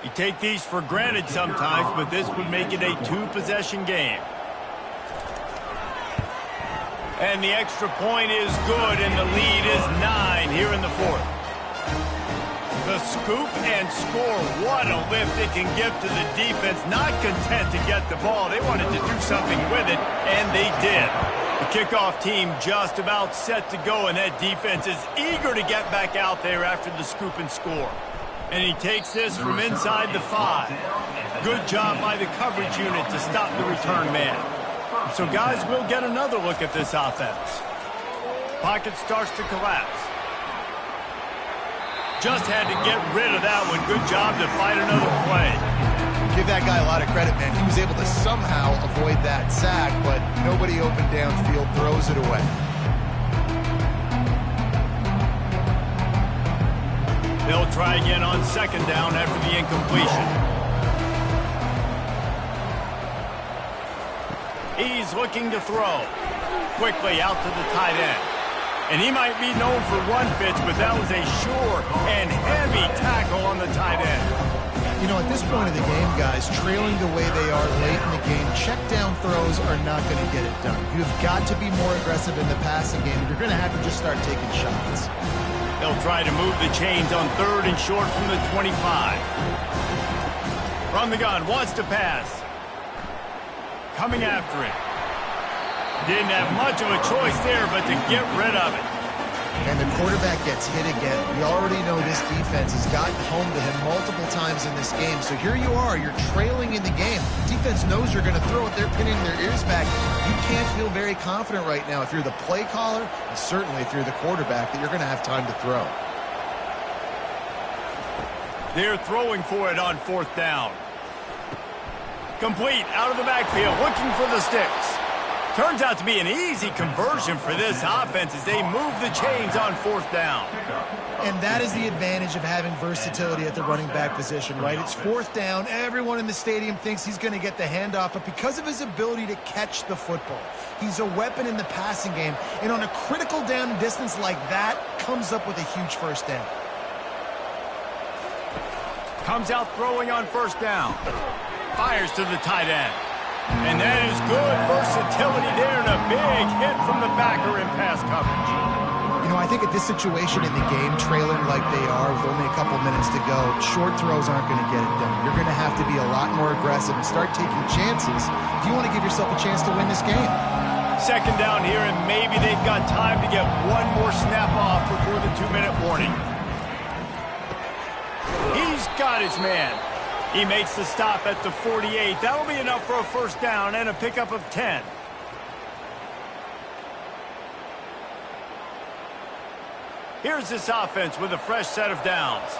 You take these for granted sometimes, but this would make it a 2-possession game. And the extra point is good, and the lead is 9 here in the 4th. The scoop and score. What a lift it can give to the defense. Not content to get the ball. They wanted to do something with it, and they did. The kickoff team just about set to go, and that defense is eager to get back out there after the scoop and score. And he takes this from inside the 5. Good job by the coverage unit to stop the return man. So, guys, we'll get another look at this offense. Pocket starts to collapse. Just had to get rid of that one. Good job to fight another play. Give that guy a lot of credit, man. He was able to somehow avoid that sack, but nobody open downfield, throws it away. They'll try again on 2nd down after the incompletion. He's looking to throw. Quickly out to the tight end. And he might be known for run fits, but that was a sure and heavy tackle on the tight end. You know, at this point of the game, guys, trailing the way they are late in the game, check down throws are not going to get it done. You've got to be more aggressive in the passing game. You're going to have to just start taking shots. They'll try to move the chains on 3rd and short from the 25. From the gun, wants to pass. Coming after it. Didn't have much of a choice there, but to get rid of it. And the quarterback gets hit again. We already know this defense has gotten home to him multiple times in this game. So here you are, you're trailing in the game. Defense knows you're going to throw it. They're pinning their ears back. You can't feel very confident right now if you're the play caller, and certainly if you're the quarterback, that you're going to have time to throw. They're throwing for it on 4th down. Complete out of the backfield, looking for the sticks. Turns out to be an easy conversion for this offense as they move the chains on 4th down. And that is the advantage of having versatility at the running back position, right? It's 4th down. Everyone in the stadium thinks he's going to get the handoff, but because of his ability to catch the football, he's a weapon in the passing game. And on a critical down and distance like that, comes up with a huge 1st down. Comes out throwing on 1st down. Fires to the tight end. And that is good versatility there, and a big hit from the backer in pass coverage. You know, I think at this situation in the game, trailing like they are with only a couple minutes to go, short throws aren't going to get it done. You're going to have to be a lot more aggressive and start taking chances if you want to give yourself a chance to win this game. 2nd down here, and maybe they've got time to get one more snap off before the 2-minute warning. He's got his man. He makes the stop at the 48. That'll be enough for a 1st down and a pickup of 10. Here's this offense with a fresh set of downs.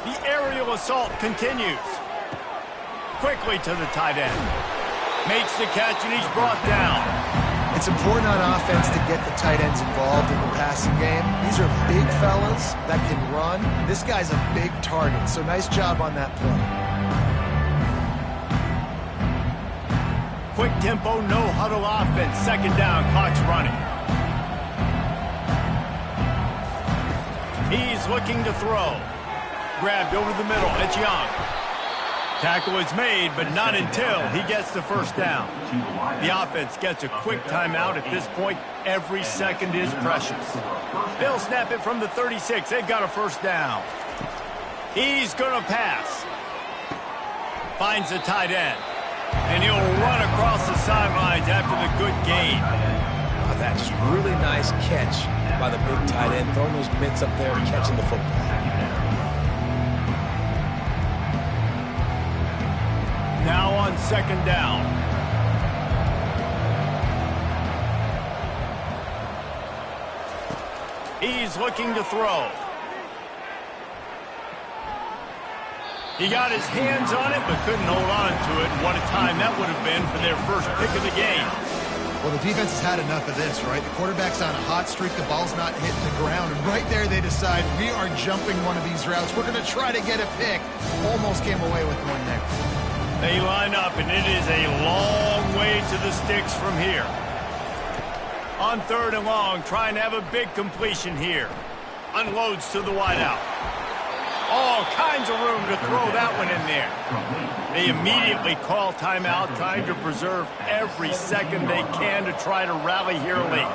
The aerial assault continues. Quickly to the tight end. Makes the catch, and he's brought down. It's important on offense to get the tight ends involved in the passing game. These are big fellas that can run. This guy's a big target, so nice job on that play. Quick tempo, no huddle offense. 2nd down, clock's running. He's looking to throw. Grabbed over the middle. It's Young. Tackle is made, but not until he gets the 1st down. The offense gets a quick timeout at this point. Every second is precious. They'll snap it from the 36. They've got a 1st down. He's going to pass. Finds the tight end. And he'll run across the sidelines after the good gain. That's really nice Nice catch by the big tight end, throwing those mitts up there, catching the football. Now on second down. He's looking to throw. He got his hands on it, but couldn't hold on to it. What a time that would have been for their first pick of the game. Well, the defense has had enough of this, right? The quarterback's on a hot streak. The ball's not hitting the ground. And right there, they decide, we are jumping one of these routes. We're going to try to get a pick. Almost came away with one there. They line up, and it is a long way to the sticks from here. On third and long, trying to have a big completion here. Unloads to the wideout. All kinds of room to throw that one in there. They immediately call timeout, trying to preserve every second they can to try to rally here late.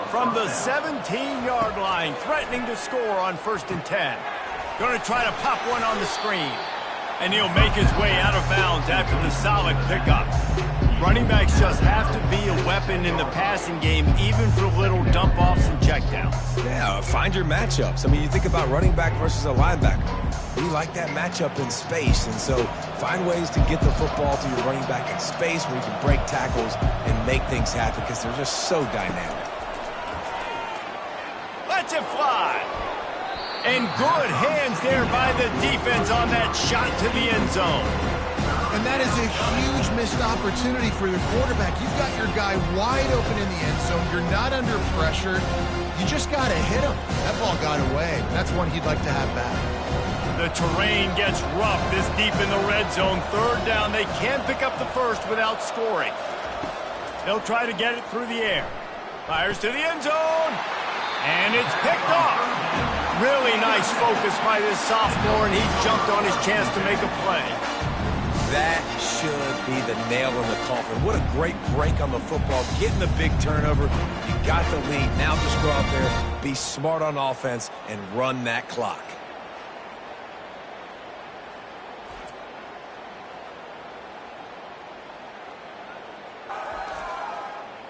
From the 17-yard line, threatening to score on 1st and 10. Going to try to pop one on the screen. And he'll make his way out of bounds after the solid pickup. Running backs just have to be a weapon in the passing game, even for little dump-offs and checkdowns. Yeah, find your matchups. I mean, you think about running back versus a linebacker. We like that matchup in space, and so find ways to get the football to your running back in space where you can break tackles and make things happen because they're just so dynamic. Let's it fly. And good hands there by the defense on that shot to the end zone. And that is a huge missed opportunity for the quarterback. You've got your guy wide open in the end zone. You're not under pressure. You just got to hit him. That ball got away. That's one he'd like to have back. The terrain gets rough this deep in the red zone. Third down. They can't pick up the first without scoring. They'll try to get it through the air. Fires to the end zone. And it's picked off. Really nice focus by this sophomore, and he's jumped on his chance to make a play. That should be the nail in the coffin. What a great break on the football. Getting the big turnover. You got the lead. Now just go out there, be smart on offense, and run that clock.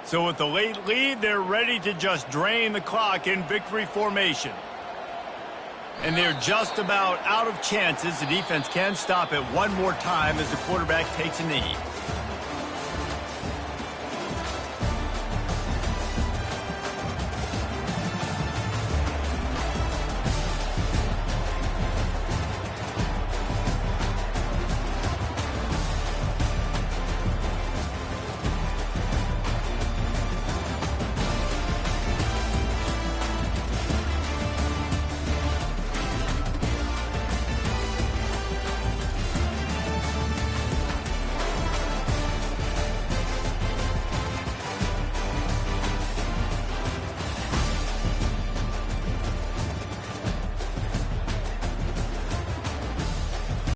So with the late lead, they're ready to just drain the clock in victory formation. And they're just about out of chances. The defense can stop it one more time as the quarterback takes a knee.